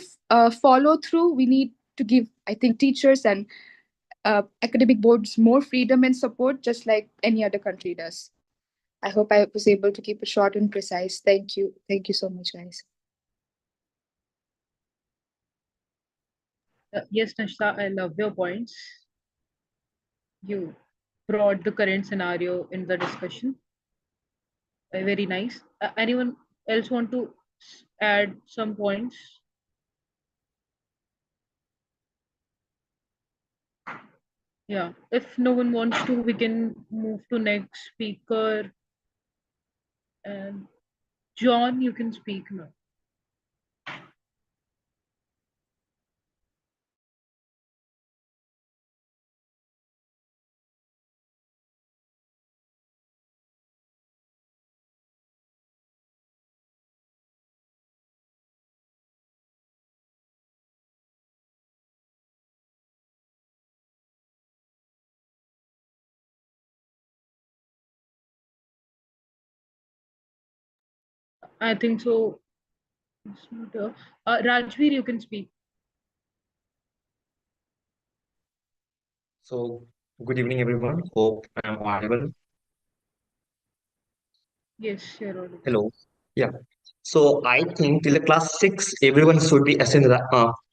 follow through, we need to give, I think, teachers and academic boards more freedom and support, just like any other country does. I hope I was able to keep it short and precise. Thank you. Thank you so much, guys. Yes, Nashta, I love your points. You brought the current scenario in the discussion. Very nice. Anyone else want to add some points? Yeah, if no one wants to, we can move to next speaker. And John, you can speak now. I think so. It's not, Rajveer, you can speak. So, good evening, everyone. Hope I'm audible. Yes, you're audible. Hello. Yeah. So, I think till the class six, everyone should be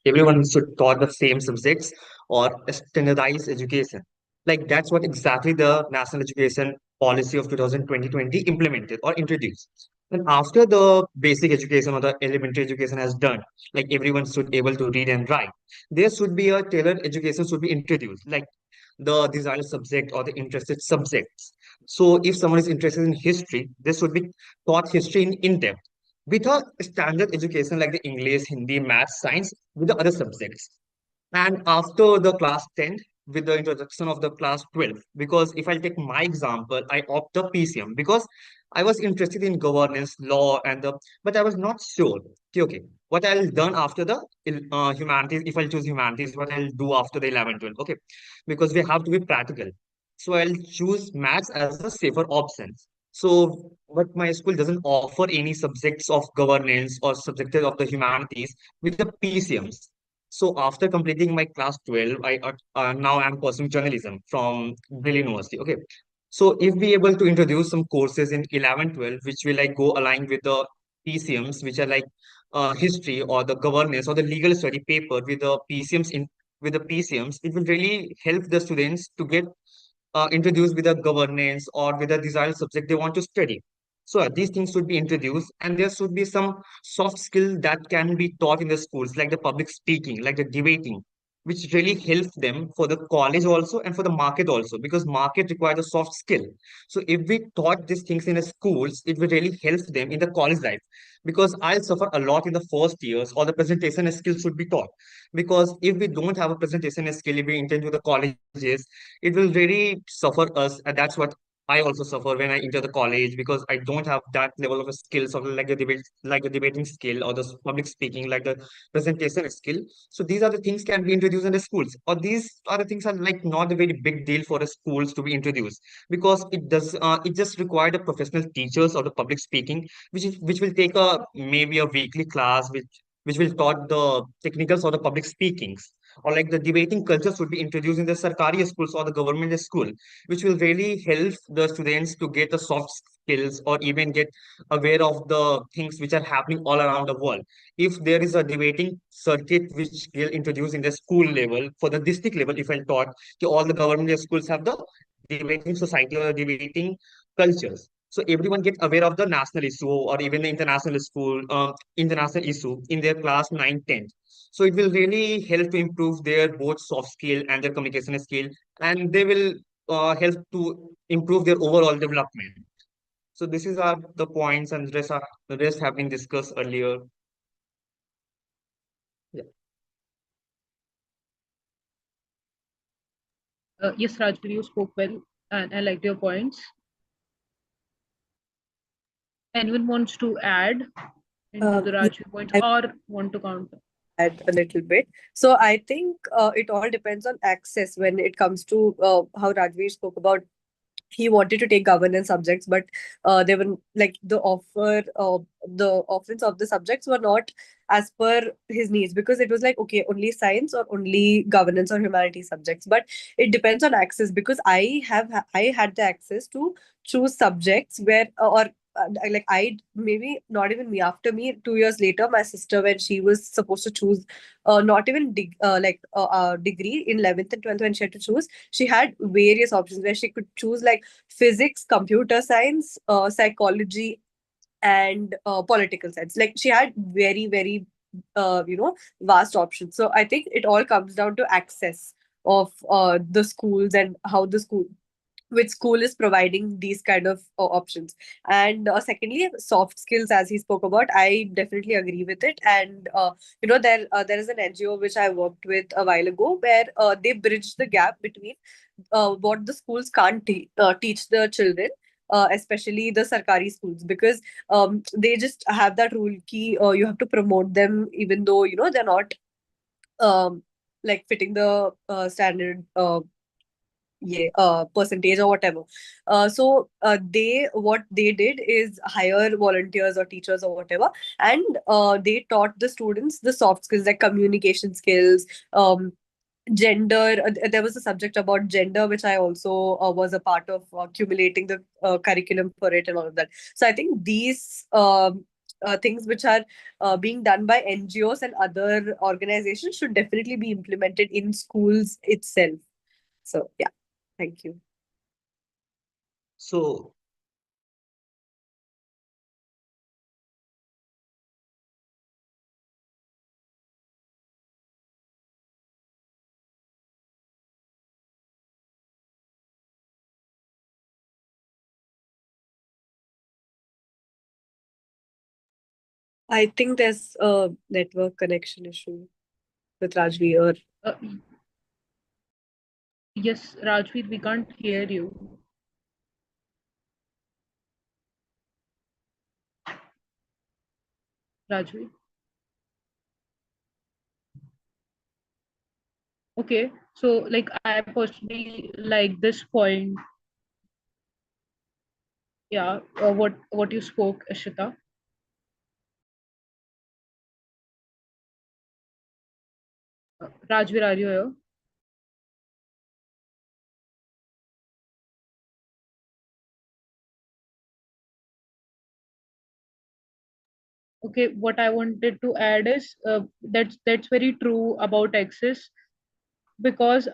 everyone should taught the same subjects or a standardized education. Like that's what exactly the National Education Policy of 2020 implemented or introduced. And after the basic education or the elementary education has done, like everyone should able to read and write, there should be a tailored education should be introduced. Like the desired subject or the interested subjects. So if someone is interested in history, they should be taught history in depth with a standard education like the English, Hindi, math, science, with the other subjects. And after the class 10, with the introduction of the class 12, because if I take my example, I opt the PCM because I was interested in governance, law, and the, but I was not sure. Okay, what I'll done after the humanities, if I'll choose humanities, what I'll do after the 11, 12. Okay, because we have to be practical. So I'll choose maths as a safer option. So, but my school doesn't offer any subjects of governance or subjects of the humanities with the PCMs. So after completing my class 12, I now I'm pursuing journalism from Delhi University. Okay. So if we able to introduce some courses in 11, 12, which will like go aligned with the PCMs, which are like history or the governance or the legal study paper with the PCMs with the PCMs, it will really help the students to get introduced with a governance or with a desired subject they want to study. So these things should be introduced, and there should be some soft skill that can be taught in the schools, like the public speaking, like the debating, which really helps them for the college also and for the market also, because market requires a soft skill. So if we taught these things in the schools, it will really help them in the college life. Because I'll suffer a lot in the first years, or the presentation skills should be taught. Because if we don't have a presentation skill, if we enter to the colleges, it will really suffer us, and that's what I also suffer when I enter the college, because I don't have that level of a skills of like a debate, like a debating skill, or the public speaking, like the presentation skill. So these are the things can be introduced in the schools, or these are the things are like not a very big deal for the schools to be introduced, because it just required a professional teachers or the public speaking, which will take a maybe a weekly class, which will taught the technicals or the public speakings, or like the debating culture should be introduced in the Sarkari schools or the government school, which will really help the students to get the soft skills or even get aware of the things which are happening all around the world. If there is a debating circuit which will introduce in the school level, for the district level, if I taught, all the government schools have the debating society or debating cultures. So everyone get aware of the national issue or even the international school, international issue in their class 9, 10. So it will really help to improve their both soft skill and their communication skill, and they will help to improve their overall development. So this is are the points, and the rest have been discussed earlier. Yeah. Yes, Rajveer, you spoke well, and I liked your points. Anyone wants to add into the Yeah, Rajveer points I or want to counter? add a little bit. So I think it all depends on access when it comes to how Rajveer spoke about he wanted to take governance subjects, but they were like the offerings of the subjects were not as per his needs, because it was like, okay, only science or only governance or humanities subjects. But it depends on access, because I had the access to choose subjects where or like I maybe not even me, after me 2 years later, my sister, when she was supposed to choose not even degree in 11th and 12th, when she had to choose, she had various options where she could choose like physics, computer science, psychology, and political science. Like she had very, very vast options. So I think it all comes down to access of the schools, and how the school, which school is providing these kind of options. And secondly, soft skills, as he spoke about, I definitely agree with it. And there is an NGO which I worked with a while ago, where they bridge the gap between what the schools can't teach the children, especially the sarkari schools, because they just have that rule key, you have to promote them even though they're not um, like fitting the standard percentage or whatever. They what they did is hire volunteers or teachers or whatever, and they taught the students the soft skills like communication skills, gender. There was a subject about gender, which I also was a part of accumulating the curriculum for it and all of that. So I think these things which are being done by NGOs and other organizations should definitely be implemented in schools itself. So yeah, thank you. So I think there's a network connection issue with Rajvi, or Uh, yes, Rajveer, we can't hear you. Rajveer. Okay, so like I personally like this point. Yeah, what you spoke, Ashita. Rajveer, are you here? Okay, what I wanted to add is that's very true about access, because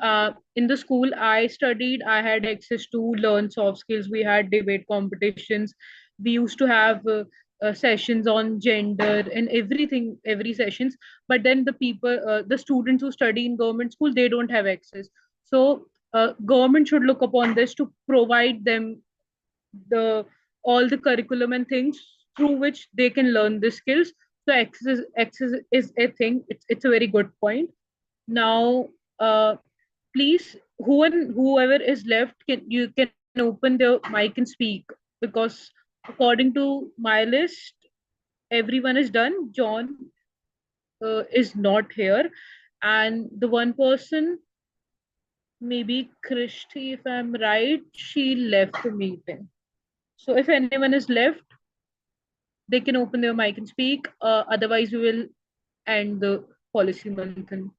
in the school I studied, I had access to learn soft skills. We had debate competitions. We used to have sessions on gender and everything, every sessions. But then the students who study in government school, they don't have access. So government should look upon this to provide them the all the curriculum and things through which they can learn the skills. So access is a thing. It's a very good point. Now, please, whoever is left, can open their mic and speak, because according to my list, everyone is done. John is not here, and the one person, maybe Krishti, if I'm right, she left the meeting. So if anyone is left, they can open their mic and speak. Otherwise, we will end the policy marathon.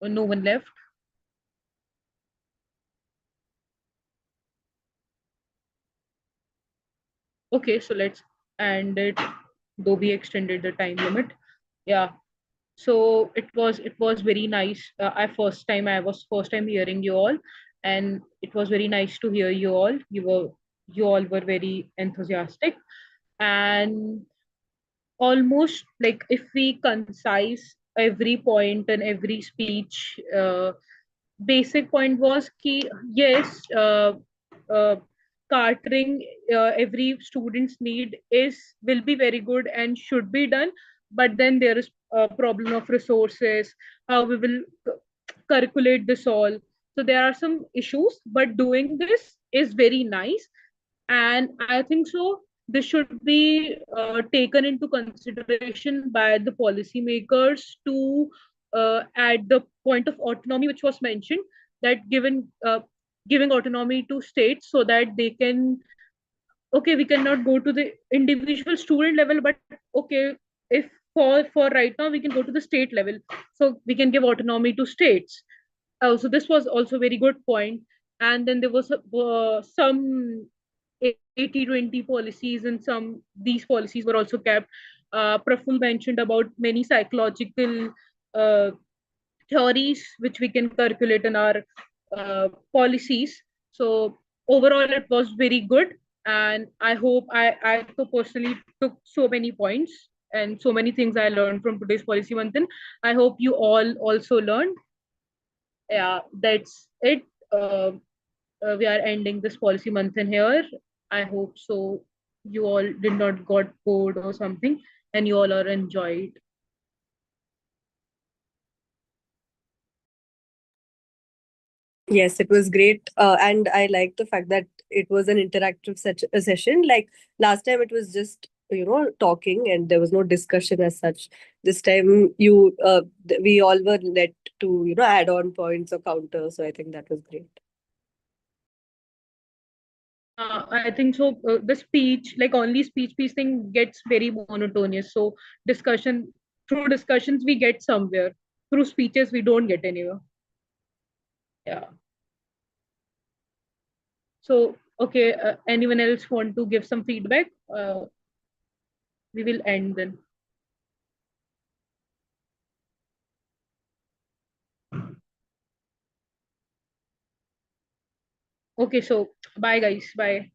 No one left. Okay, so let's end it, though we extended the time limit. Yeah. So it was very nice. I was first time hearing you all, and it was very nice to hear you all. You all were very enthusiastic, and almost like if we concise every point and every speech, basic point was key. Yes, uh, catering every student's need is will be very good and should be done, but then there is a problem of resources, how we will calculate this all. So there are some issues, but doing this is very nice. And I think so. This should be taken into consideration by the policymakers to at the point of autonomy, which was mentioned, that giving autonomy to states so that they can, okay, we cannot go to the individual student level, but okay, if for right now we can go to the state level, so we can give autonomy to states. So this was also a very good point. And then there was some 80-20 policies, and some these policies were also kept. Praful mentioned about many psychological uh, theories which we can calculate in our policies. So overall, it was very good, and I hope I so personally took so many points and so many things I learned from today's policy Manthan. I hope you all also learned. Yeah, that's it. We are ending this policy Manthan here. I hope so. You all did not got bored or something, and you all are enjoyed. Yes, it was great. And I like the fact that it was an interactive such a session. Like last time, it was just, talking and there was no discussion as such. This time, we all were let to, add on points or counter. So I think that was great. I think so. The speech, like only speech thing, gets very monotonous. So discussion through discussions we get somewhere. Through speeches we don't get anywhere. Yeah. So okay, anyone else want to give some feedback? We will end then. Okay, so bye guys. Bye.